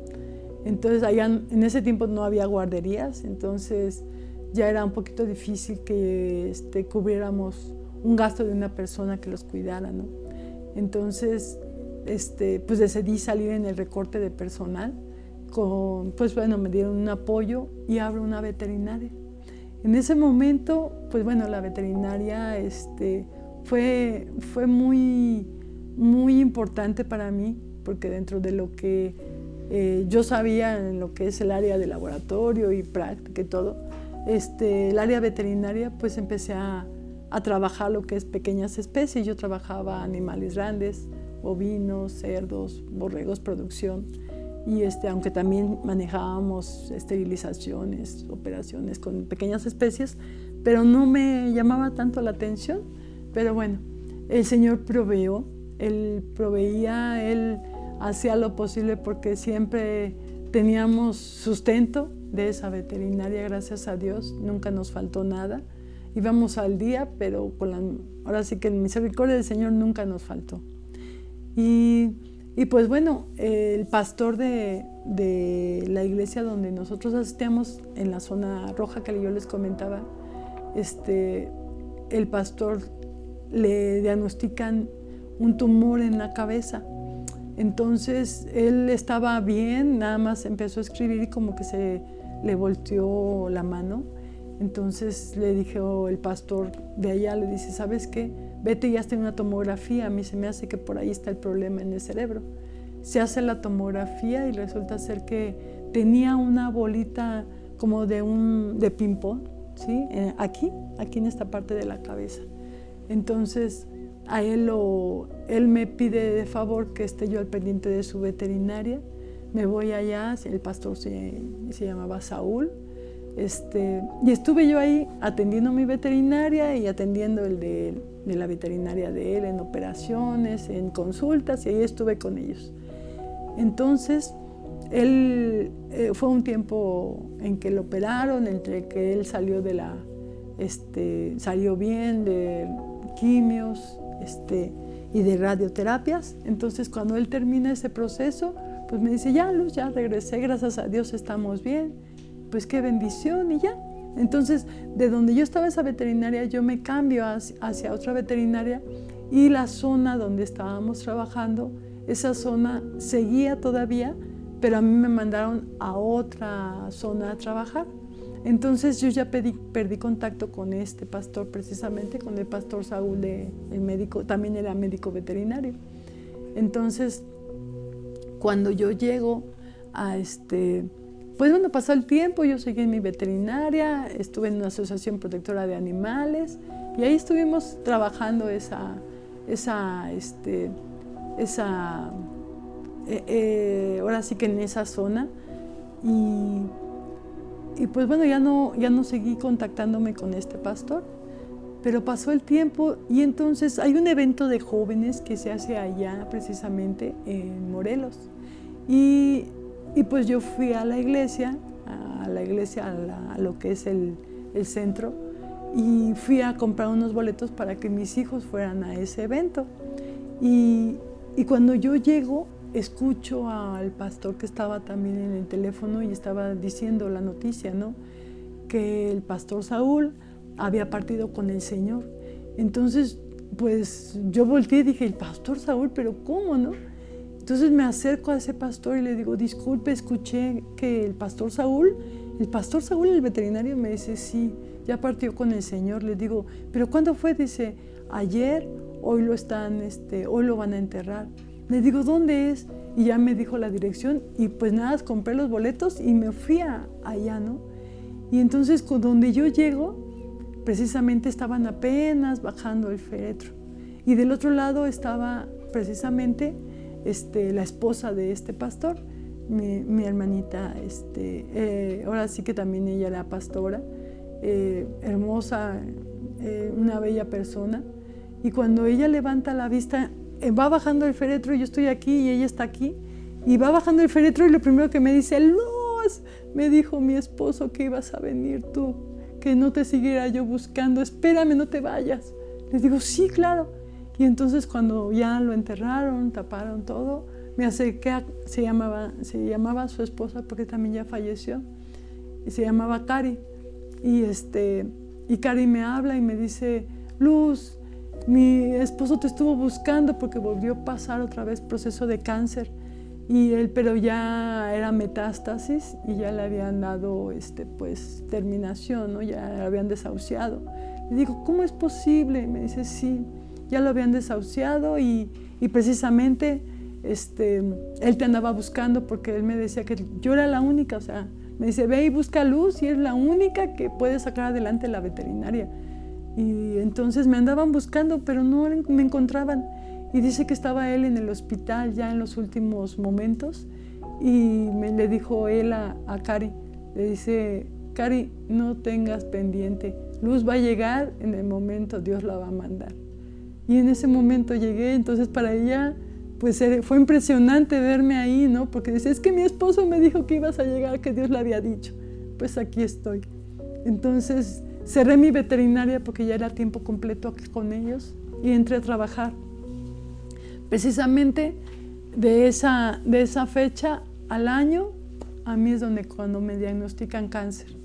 Entonces allá en ese tiempo no había guarderías, entonces ya era un poquito difícil que cubriéramos un gasto de una persona que los cuidara, ¿no? Entonces pues decidí salir en el recorte de personal, pues bueno, me dieron un apoyo y abro una veterinaria. En ese momento, pues bueno, la veterinaria fue muy, muy importante para mí, porque dentro de lo que yo sabía en lo que es el área de laboratorio y práctica y todo, el área veterinaria, pues empecé a trabajar lo que es pequeñas especies. Yo trabajaba animales grandes, bovinos, cerdos, borregos, producción. Y aunque también manejábamos esterilizaciones, operaciones con pequeñas especies, pero no me llamaba tanto la atención. Pero bueno, el Señor proveó, Él proveía, Él hacía lo posible porque siempre teníamos sustento de esa veterinaria, gracias a Dios, nunca nos faltó nada. Íbamos al día, pero ahora sí que la misericordia del Señor nunca nos faltó. Y pues bueno, el pastor de la iglesia donde nosotros asistíamos, en la zona roja que yo les comentaba, el pastor le diagnostican un tumor en la cabeza. Entonces él estaba bien, nada más empezó a escribir y como que se le volteó la mano. Entonces le dijo el pastor de allá, le dice, ¿sabes qué? Vete y hazte una tomografía, a mí se me hace que por ahí está el problema en el cerebro. Se hace la tomografía y resulta ser que tenía una bolita como de ping-pong, ¿sí? Aquí en esta parte de la cabeza. Entonces a él me pide de favor que esté yo al pendiente de su veterinaria. Me voy allá, el pastor se llamaba Saúl. Y estuve yo ahí atendiendo a mi veterinaria y atendiendo el de la veterinaria de él en operaciones, en consultas, y ahí estuve con ellos. Entonces, fue un tiempo en que lo operaron, entre que él salió salió bien de quimios y de radioterapias. Entonces, cuando él termina ese proceso, pues me dice, ya Luz, ya regresé, gracias a Dios estamos bien. Pues qué bendición y ya. Entonces, de donde yo estaba esa veterinaria, yo me cambio hacia otra veterinaria y la zona donde estábamos trabajando, esa zona seguía todavía, pero a mí me mandaron a otra zona a trabajar. Entonces yo ya perdí contacto con este pastor, precisamente con el pastor Saúl, el médico, también era médico veterinario. Entonces, cuando yo llego a pues bueno, pasó el tiempo, yo seguí en mi veterinaria, estuve en una asociación protectora de animales y ahí estuvimos trabajando ahora sí que en esa zona y pues bueno, ya no seguí contactándome con este pastor, pero pasó el tiempo y entonces hay un evento de jóvenes que se hace allá precisamente en Morelos y pues yo fui a la iglesia, a lo que es el centro, y fui a comprar unos boletos para que mis hijos fueran a ese evento. Y cuando yo llego, escucho al pastor que estaba también en el teléfono y estaba diciendo la noticia, ¿no? Que el pastor Saúl había partido con el Señor. Entonces, pues yo volteé y dije, el pastor Saúl, pero ¿cómo, no? Entonces me acerco a ese pastor y le digo, disculpe, escuché que el pastor Saúl, el veterinario, me dice, sí, ya partió con el Señor. Le digo, ¿pero cuándo fue? Dice, ayer, hoy lo van a enterrar. Le digo, ¿dónde es? Y ya me dijo la dirección y pues nada, compré los boletos y me fui allá, ¿no? Y entonces donde yo llego, precisamente estaban apenas bajando el féretro. Y del otro lado estaba precisamente la esposa de este pastor, mi hermanita, ahora sí que también ella era pastora, hermosa, una bella persona. Y cuando ella levanta la vista, va bajando el féretro, yo estoy aquí y ella está aquí, y va bajando el féretro y lo primero que me dice, Luz, me dijo mi esposo que ibas a venir tú, que no te siguiera yo buscando, espérame, no te vayas. Les digo, sí, claro. Y entonces cuando ya lo enterraron, taparon todo, me acerqué, se llamaba su esposa porque también ya falleció, y se llamaba Cari. Y Cari me habla y me dice, Luz, mi esposo te estuvo buscando porque volvió a pasar otra vez proceso de cáncer, pero ya era metástasis y ya le habían dado pues, terminación, ¿no? Ya lo habían desahuciado. Le digo, ¿cómo es posible? Me dice, sí, ya lo habían desahuciado y precisamente él te andaba buscando porque él me decía que yo era la única, o sea, me dice, ve y busca a Luz y es la única que puede sacar adelante la veterinaria. Y entonces me andaban buscando, pero no me encontraban. Y dice que estaba él en el hospital ya en los últimos momentos y le dijo él a Cari, le dice, Cari, no tengas pendiente, Luz va a llegar en el momento, Dios la va a mandar. Y en ese momento llegué, entonces para ella pues fue impresionante verme ahí, ¿no? Porque dice, es que mi esposo me dijo que ibas a llegar, que Dios le había dicho. Pues aquí estoy. Entonces cerré mi veterinaria porque ya era tiempo completo aquí con ellos y entré a trabajar. Precisamente de esa fecha al año, a mí es cuando me diagnostican cáncer.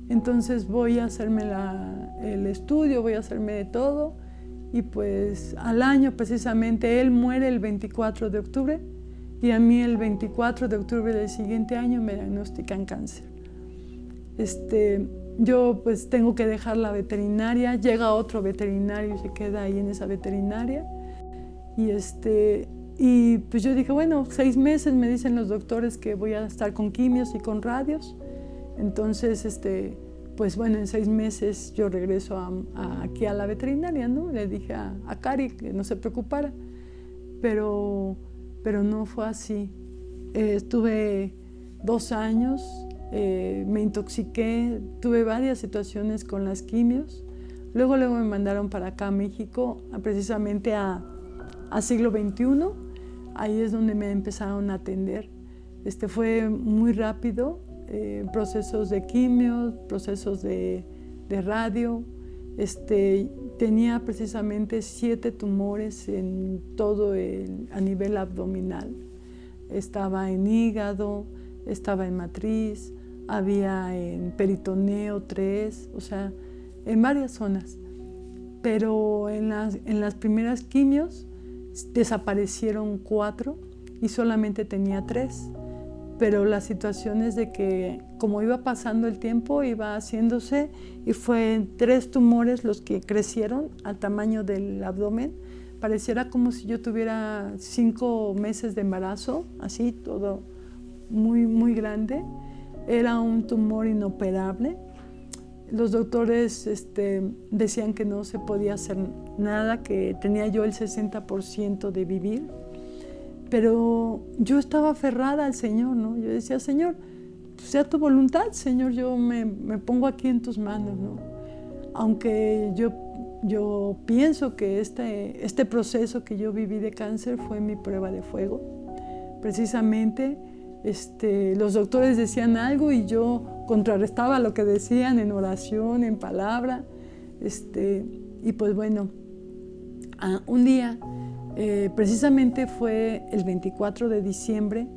Entonces voy a hacerme el estudio, voy a hacerme de todo. Y pues al año precisamente él muere el 24 de octubre y a mí el 24 de octubre del siguiente año me diagnostican cáncer. Yo pues tengo que dejar la veterinaria, llega otro veterinario y se queda ahí en esa veterinaria. Y pues yo dije, bueno, 6 meses me dicen los doctores que voy a estar con quimios y con radios. Entonces, pues bueno, en 6 meses yo regreso aquí a la veterinaria, ¿no? Le dije a Cari que no se preocupara, pero no fue así. Estuve 2 años, me intoxiqué, tuve varias situaciones con las quimios. Luego me mandaron para acá a México, precisamente a siglo XXI. Ahí es donde me empezaron a atender. Fue muy rápido. Procesos de quimios, procesos de radio. Tenía precisamente 7 tumores en todo a nivel abdominal. Estaba en hígado, estaba en matriz, había en peritoneo 3, o sea, en varias zonas. Pero en las primeras quimios desaparecieron 4 y solamente tenía 3. Pero las situaciones de que como iba pasando el tiempo iba haciéndose y fue 3 tumores los que crecieron al tamaño del abdomen. Pareciera como si yo tuviera 5 meses de embarazo, así todo muy, muy grande. Era un tumor inoperable. Los doctores decían que no se podía hacer nada, que tenía yo el 60% de vivir. Pero yo estaba aferrada al Señor, ¿no? Yo decía, Señor, sea tu voluntad, Señor, yo me pongo aquí en tus manos, ¿no? Aunque yo pienso que este proceso que yo viví de cáncer fue mi prueba de fuego. Precisamente los doctores decían algo y yo contrarrestaba lo que decían en oración, en palabra. Y pues bueno, un día, precisamente fue el 24 de diciembre,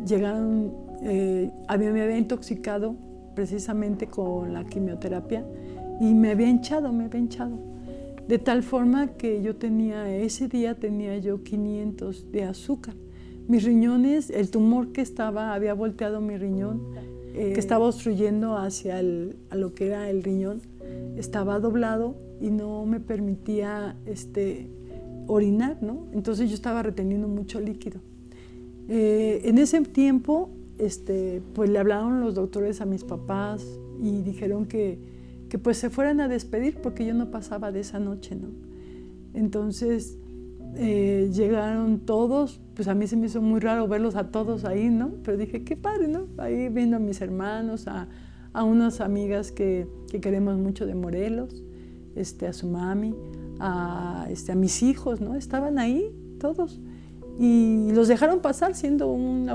llegaron, me había intoxicado precisamente con la quimioterapia y me había hinchado, de tal forma que ese día tenía yo 500 de azúcar. Mis riñones, el tumor que había volteado mi riñón, que estaba obstruyendo hacia a lo que era el riñón, estaba doblado y no me permitía orinar, ¿no? Entonces yo estaba reteniendo mucho líquido. En ese tiempo, pues le hablaron los doctores a mis papás y dijeron que pues se fueran a despedir porque yo no pasaba de esa noche, ¿no? Entonces llegaron todos, pues a mí se me hizo muy raro verlos a todos ahí, ¿no? Pero dije, qué padre, ¿no? Ahí vino a mis hermanos, a unas amigas que queremos mucho de Morelos, a su mami, a mis hijos, ¿no? Estaban ahí todos. Y los dejaron pasar, siendo un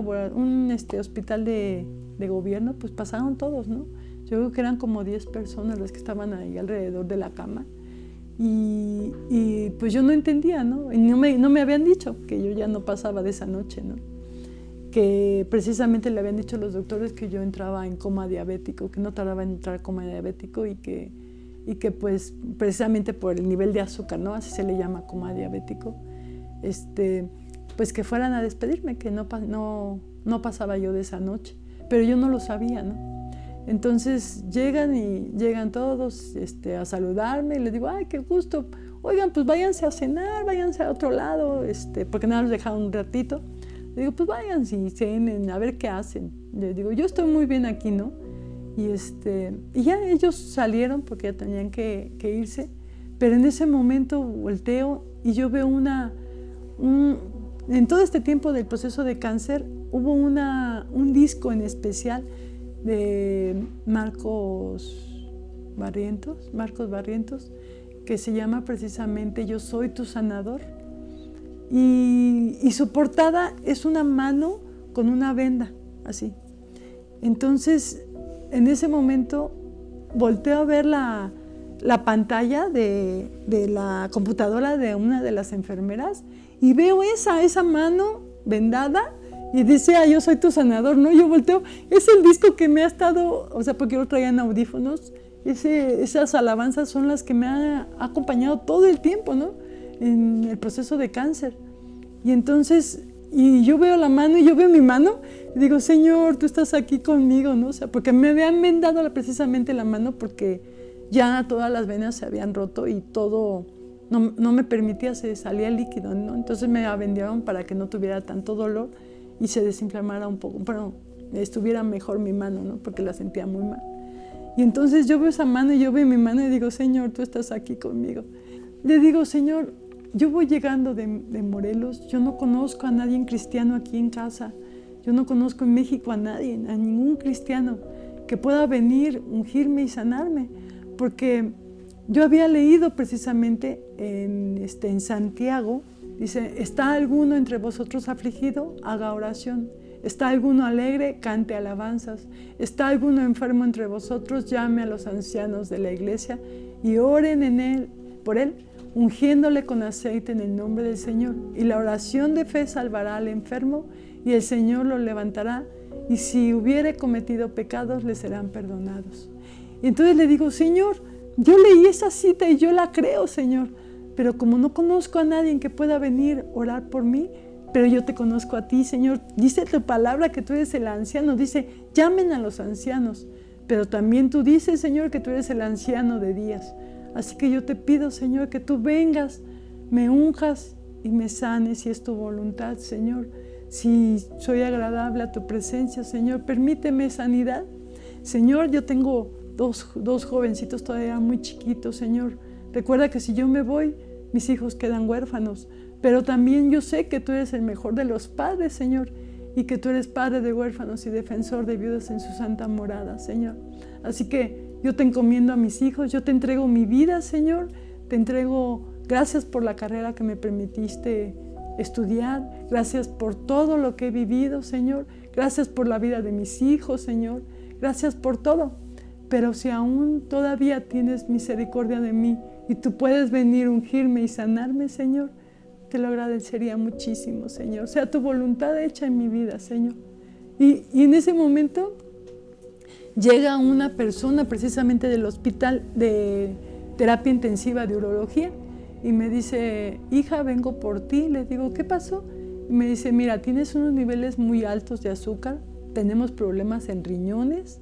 hospital de gobierno, pues pasaron todos, ¿no? Yo creo que eran como 10 personas las que estaban ahí alrededor de la cama. Y pues yo no entendía, ¿no? Y no me habían dicho que yo ya no pasaba de esa noche, ¿no? Que precisamente le habían dicho los doctores que yo entraba en coma diabético, que no tardaba en entrar en coma diabético y que pues precisamente por el nivel de azúcar, ¿no? Así se le llama, coma diabético, pues que fueran a despedirme, que no pasaba yo de esa noche, pero yo no lo sabía, ¿no? Entonces llegan todos a saludarme y les digo, ay, qué gusto, oigan, pues váyanse a cenar, váyanse a otro lado, porque nada, los dejaron un ratito. Le digo, pues váyanse y cenen, a ver qué hacen. Les digo, yo estoy muy bien aquí, ¿no? Y ya ellos salieron porque ya tenían que irse, pero en ese momento volteo y yo veo en todo este tiempo del proceso de cáncer, hubo un disco en especial de Marcos Barrientos, que se llama precisamente Yo soy tu sanador. Y su portada es una mano con una venda, así. Entonces, en ese momento, volteo a ver la pantalla de la computadora de una de las enfermeras y veo esa mano vendada y dice, yo soy tu sanador, ¿no? Yo volteo, es el disco que me ha estado, o sea, porque yo traía en audífonos, esas alabanzas son las que me han acompañado todo el tiempo, ¿no? En el proceso de cáncer. Y entonces, yo veo la mano y yo veo mi mano y digo, Señor, tú estás aquí conmigo, ¿no? O sea, porque me habían vendado precisamente la mano porque ya todas las venas se habían roto y todo no me permitía, se salía el líquido, ¿no? Entonces me vendieron para que no tuviera tanto dolor y se desinflamara un poco, pero estuviera mejor mi mano, ¿no? Porque la sentía muy mal. Y entonces yo veo esa mano y yo veo mi mano y digo, Señor, tú estás aquí conmigo. Le digo, Señor, yo voy llegando de Morelos, yo no conozco a nadie cristiano aquí en casa, yo no conozco en México a nadie, a ningún cristiano que pueda venir, ungirme y sanarme, porque yo había leído precisamente en Santiago, dice, ¿está alguno entre vosotros afligido? Haga oración. ¿Está alguno alegre? Cante alabanzas. ¿Está alguno enfermo entre vosotros? Llame a los ancianos de la iglesia y oren por él, ungiéndole con aceite en el nombre del Señor. Y la oración de fe salvará al enfermo y el Señor lo levantará, y si hubiere cometido pecados le serán perdonados. Y entonces le digo, Señor, yo leí esa cita y yo la creo, Señor, pero como no conozco a nadie que pueda venir a orar por mí, pero yo te conozco a ti, Señor. Dice tu palabra que tú eres el anciano, dice, llamen a los ancianos, pero también tú dices, Señor, que tú eres el anciano de días. Así que yo te pido, Señor, que tú vengas, me unjas y me sanes si es tu voluntad, Señor. Si soy agradable a tu presencia, Señor, permíteme sanidad. Señor, yo tengo dos jovencitos todavía muy chiquitos, Señor. Recuerda que si yo me voy, mis hijos quedan huérfanos, pero también yo sé que tú eres el mejor de los padres, Señor, y que tú eres padre de huérfanos y defensor de viudas en su santa morada, Señor. Así que yo te encomiendo a mis hijos, yo te entrego mi vida, Señor, te entrego, gracias por la carrera que me permitiste estudiar, gracias por todo lo que he vivido, Señor, gracias por la vida de mis hijos, Señor, gracias por todo. Pero si aún todavía tienes misericordia de mí y tú puedes venir a ungirme y sanarme, Señor, te lo agradecería muchísimo, Señor. Sea tu voluntad hecha en mi vida, Señor. Y en ese momento llega una persona precisamente del hospital de terapia intensiva de urología y me dice, hija, vengo por ti. Le digo, ¿qué pasó? Y me dice, mira, tienes unos niveles muy altos de azúcar, tenemos problemas en riñones.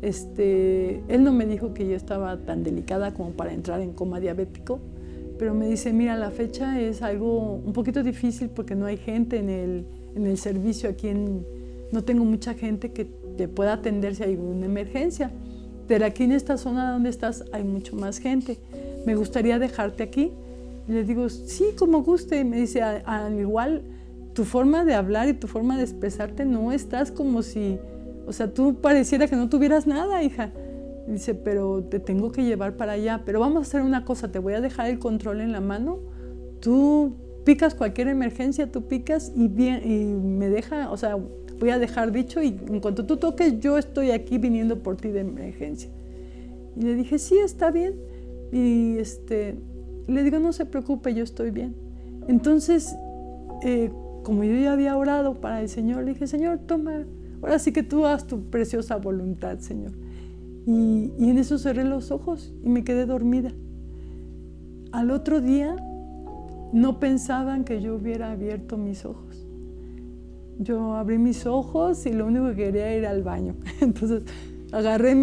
Él no me dijo que yo estaba tan delicada como para entrar en coma diabético, pero me dice, mira, la fecha es algo un poquito difícil porque no hay gente en el servicio aquí, no tengo mucha gente que te pueda atender si hay una emergencia, pero aquí en esta zona donde estás hay mucho más gente, me gustaría dejarte aquí. Y le digo, sí, como guste. Y me dice, al igual, tu forma de hablar y tu forma de expresarte no estás como si... O sea, tú pareciera que no tuvieras nada, hija. Dice, pero te tengo que llevar para allá, pero vamos a hacer una cosa, te voy a dejar el control en la mano, tú picas cualquier emergencia, tú picas y me deja, o sea, voy a dejar dicho y en cuanto tú toques, yo estoy aquí viniendo por ti de emergencia. Y le dije, sí, está bien. Y le digo, no se preocupe, yo estoy bien. Entonces, como yo ya había orado para el Señor, le dije, Señor, toma, ahora sí que tú haz tu preciosa voluntad, Señor. Y en eso cerré los ojos y me quedé dormida. Al otro día, no pensaban que yo hubiera abierto mis ojos. Yo abrí mis ojos y lo único que quería era ir al baño. Entonces, agarré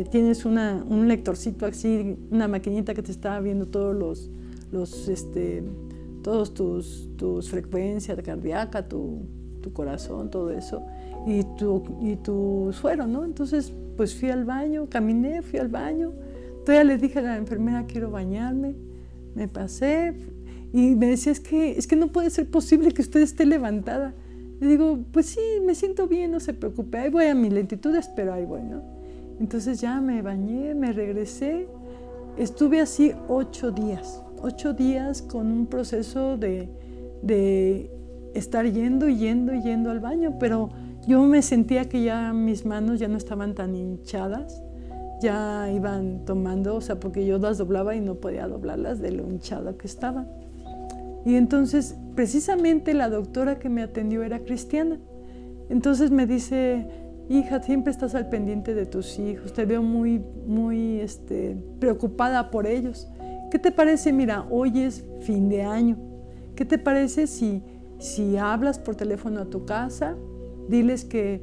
tienes un lectorcito así, una maquinita que te está viendo todos todos tus frecuencias cardíacas, tu corazón, todo eso, y tu suero, ¿no? Entonces, pues fui al baño, caminé, fui al baño, todavía le dije a la enfermera, quiero bañarme, me pasé, y me decía, es que no puede ser posible que usted esté levantada. Le digo, pues sí, me siento bien, no se preocupe, ahí voy a mis lentitudes, pero ahí voy, ¿no? Entonces ya me bañé, me regresé, estuve así 8 días con un proceso de estar yendo al baño, pero yo me sentía que ya mis manos ya no estaban tan hinchadas, ya iban tomando, o sea, porque yo las doblaba y no podía doblarlas de lo hinchada que estaban. Y entonces, precisamente la doctora que me atendió era cristiana. Entonces me dice, hija, siempre estás al pendiente de tus hijos, te veo muy preocupada por ellos. ¿Qué te parece? Mira, hoy es fin de año. ¿Qué te parece si hablas por teléfono a tu casa, diles que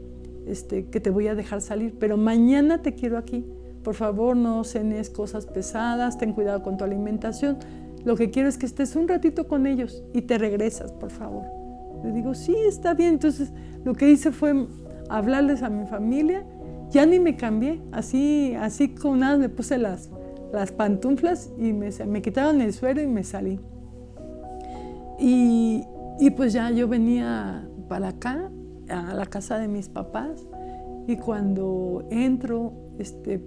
te voy a dejar salir, pero mañana te quiero aquí? Por favor, no cenes cosas pesadas, ten cuidado con tu alimentación. Lo que quiero es que estés un ratito con ellos y te regresas, por favor. Le digo, sí, está bien. Entonces, lo que hice fue hablarles a mi familia. Ya ni me cambié. Así con nada me puse las pantuflas y me quitaron el suero y me salí. Y pues ya yo venía para acá, a la casa de mis papás. Y cuando entro,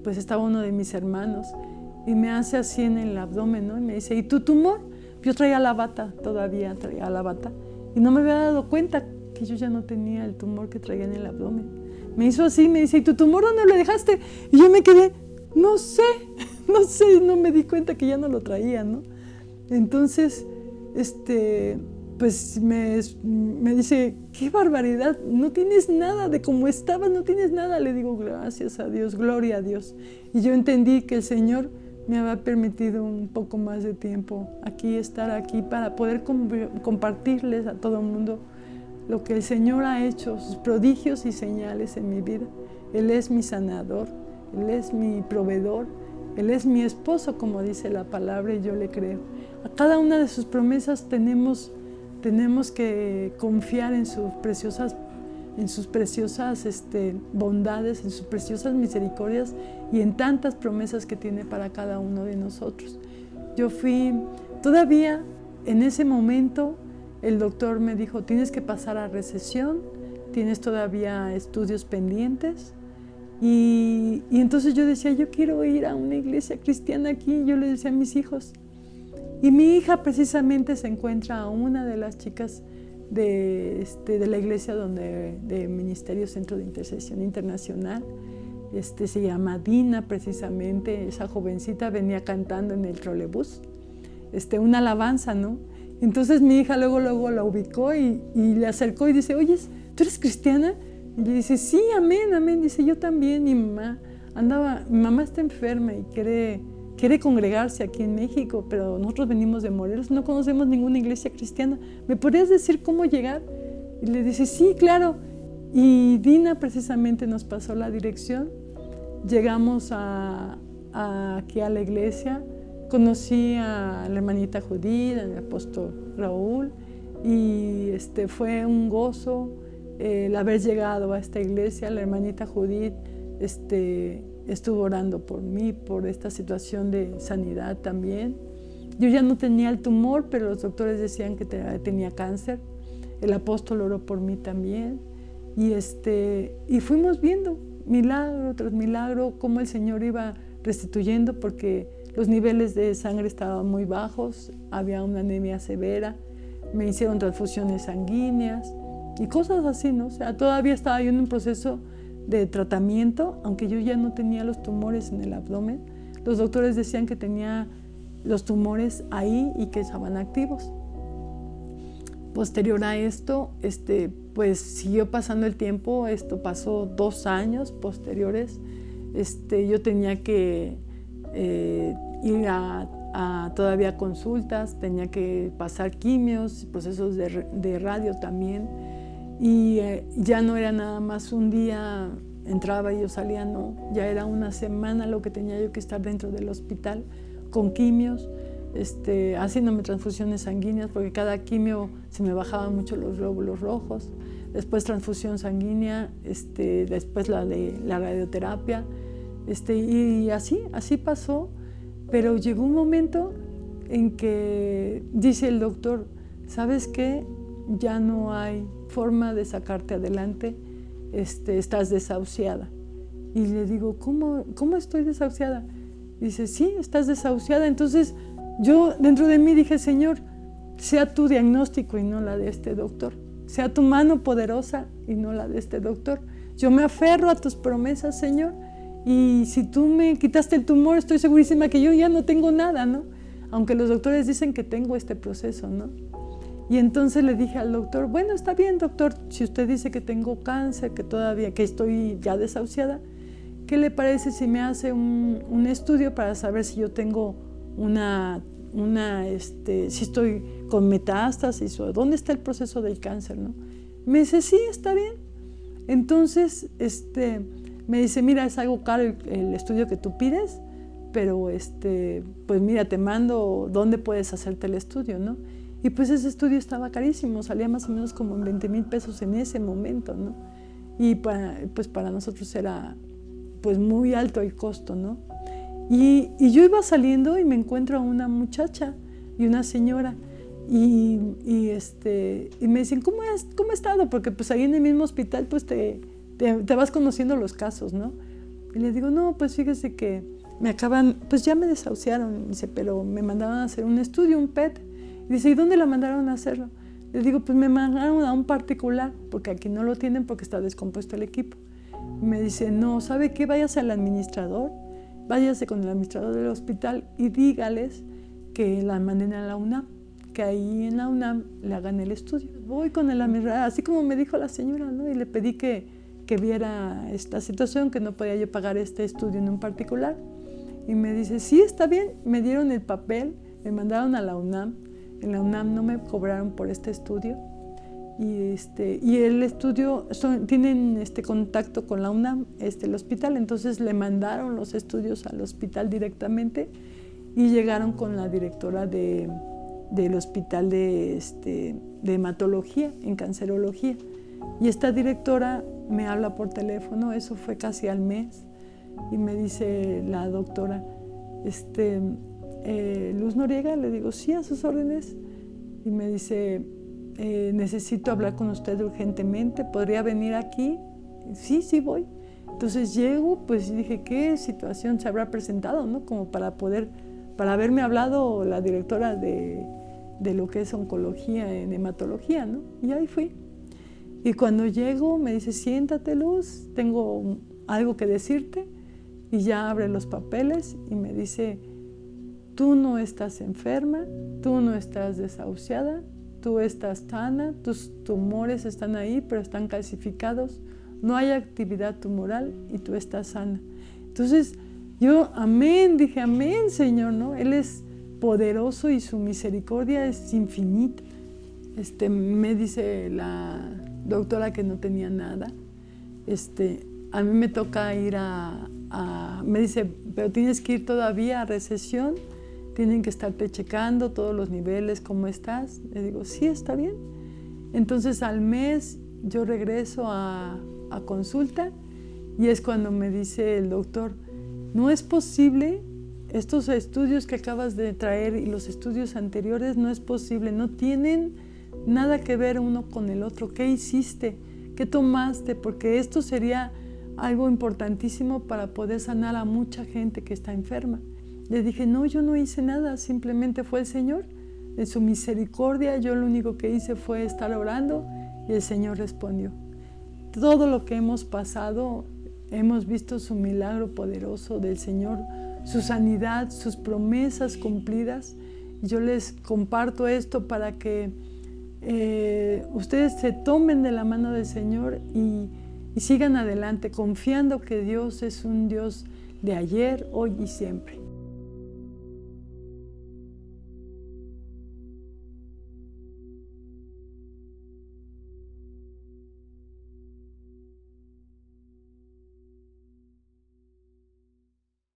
pues estaba uno de mis hermanos. Y me hace así en el abdomen, ¿no? Y me dice, ¿y tu tumor? Yo traía la bata, todavía traía la bata. Y no me había dado cuenta que yo ya no tenía el tumor que traía en el abdomen. Me hizo así, me dice, ¿y tu tumor dónde lo dejaste? Y yo me quedé, no sé, no me di cuenta que ya no lo traía, ¿no? Entonces, pues me dice, qué barbaridad, no tienes nada de cómo estabas, no tienes nada. Le digo, gracias a Dios, gloria a Dios. Y yo entendí que el Señor me había permitido un poco más de tiempo estar aquí para poder compartirles a todo el mundo lo que el Señor ha hecho, sus prodigios y señales en mi vida. Él es mi sanador, Él es mi proveedor, Él es mi esposo, como dice la palabra, y yo le creo. A cada una de sus promesas tenemos que confiar en sus preciosas bondades, en sus preciosas misericordias y en tantas promesas que tiene para cada uno de nosotros. Yo todavía en ese momento, el doctor me dijo, tienes que pasar a recesión, tienes todavía estudios pendientes. Y entonces yo decía, yo quiero ir a una iglesia cristiana aquí. Yo le decía a mis hijos. Y mi hija precisamente se encuentra a una de las chicas de la iglesia de Ministerio Centro de Intercesión Internacional. Se llama Dina, precisamente. Esa jovencita venía cantando en el trolebús, una alabanza, ¿no? Entonces mi hija luego la ubicó y le acercó y dice, oye, ¿tú eres cristiana? Y le dice, sí, amén, amén. Dice, yo también, mi mamá está enferma y quiere congregarse aquí en México, pero nosotros venimos de Morelos, no conocemos ninguna iglesia cristiana. ¿Me podrías decir cómo llegar? Y le dice, sí, claro. Y Dina precisamente nos pasó la dirección. Llegamos aquí a la iglesia, conocí a la hermanita Judith, al apóstol Raúl, y fue un gozo el haber llegado a esta iglesia. La hermanita Judith estuvo orando por mí, por esta situación de sanidad también. Yo ya no tenía el tumor, pero los doctores decían que tenía cáncer. El apóstol oró por mí también. Y fuimos viendo milagro tras milagro, cómo el Señor iba restituyendo, porque los niveles de sangre estaban muy bajos, había una anemia severa, me hicieron transfusiones sanguíneas y cosas así, ¿no? O sea, todavía estaba yo en un proceso de tratamiento, aunque yo ya no tenía los tumores en el abdomen. Los doctores decían que tenía los tumores ahí y que estaban activos. Posterior a esto, pues siguió pasando el tiempo, esto pasó 2 años posteriores. Yo tenía que ir a todavía consultas, tenía que pasar quimios, procesos de radio también, y ya no era nada más un día entraba y yo salía, no, ya era una semana lo que tenía yo que estar dentro del hospital con quimios, haciéndome transfusiones sanguíneas, porque cada quimio se me bajaban mucho los glóbulos rojos, después transfusión sanguínea, después la radioterapia, y así pasó, pero llegó un momento en que dice el doctor, ¿sabes qué? Ya no hay forma de sacarte adelante, estás desahuciada. Y le digo, ¿cómo estoy desahuciada? Dice, sí, estás desahuciada. Entonces yo dentro de mí dije, Señor, sea tu diagnóstico y no la de este doctor, sea tu mano poderosa y no la de este doctor. Yo me aferro a tus promesas, Señor, y si tú me quitaste el tumor, estoy segurísima que yo ya no tengo nada, ¿no? Aunque los doctores dicen que tengo este proceso, ¿no? Y entonces le dije al doctor, bueno, está bien, doctor, si usted dice que tengo cáncer, que estoy ya desahuciada, ¿qué le parece si me hace un estudio para saber si yo tengo si estoy con metástasis o dónde está el proceso del cáncer, ¿no? Me dice, sí, está bien. Entonces, me dice, mira, es algo caro el estudio que tú pides, pero pues mira, te mando dónde puedes hacerte el estudio, ¿no? Y pues ese estudio estaba carísimo, salía más o menos como en 20,000 pesos en ese momento, ¿no? Y para nosotros era pues muy alto el costo, ¿no? Y yo iba saliendo y me encuentro a una muchacha y una señora y me dicen, ¿cómo ha estado? Porque pues ahí en el mismo hospital pues te vas conociendo los casos, ¿no? Y les digo, no, pues fíjese que pues ya me desahuciaron, dice, pero me mandaron a hacer un estudio, un PET. Y dice, ¿y dónde la mandaron a hacerlo? Les digo, pues me mandaron a un particular, porque aquí no lo tienen porque está descompuesto el equipo. Y me dice, no, ¿sabe qué? Váyase al administrador, váyase con el administrador del hospital y dígales que la manden a la UNAM, que ahí en la UNAM le hagan el estudio. Voy con el administrador, así como me dijo la señora, ¿no? Y le pedí que viera esta situación, que no podía yo pagar este estudio en un particular. Y me dice, sí, está bien. Me dieron el papel, me mandaron a la UNAM. En la UNAM no me cobraron por este estudio. Y el estudio, tienen contacto con la UNAM, el hospital. Entonces le mandaron los estudios al hospital directamente y llegaron con la directora del hospital de hematología, en cancerología. Y esta directora me habla por teléfono, eso fue casi al mes, y me dice la doctora, Luz Noriega, le digo, sí, a sus órdenes, y me dice, necesito hablar con usted urgentemente, ¿podría venir aquí? Sí, voy. Entonces llego, pues dije, ¿qué situación se habrá presentado, no? Como para haberme hablado la directora de lo que es oncología en hematología, ¿no? Y ahí fui. Y cuando llego me dice, siéntate, Luz, tengo algo que decirte. Y ya abre los papeles y me dice, tú no estás enferma, tú no estás desahuciada, tú estás sana, tus tumores están ahí, pero están calcificados, no hay actividad tumoral y tú estás sana. Entonces yo, amén, dije, amén, Señor, ¿no? Él es poderoso y su misericordia es infinita. Me dice la doctora que no tenía nada. A mí me toca ir me dice, pero tienes que ir todavía a recesión, tienen que estarte checando todos los niveles, ¿cómo estás? Le digo, sí, está bien. Entonces al mes yo regreso a consulta y es cuando me dice el doctor, no es posible, estos estudios que acabas de traer y los estudios anteriores no es posible, no tienen nada que ver uno con el otro. ¿Qué hiciste? ¿Qué tomaste? Porque esto sería algo importantísimo para poder sanar a mucha gente que está enferma. Le dije, no, yo no hice nada, simplemente fue el Señor. En su misericordia, yo lo único que hice fue estar orando y el Señor respondió. Todo lo que hemos pasado, hemos visto su milagro poderoso del Señor, su sanidad, sus promesas cumplidas. Yo les comparto esto para que ustedes se tomen de la mano del Señor y sigan adelante, confiando que Dios es un Dios de ayer, hoy y siempre.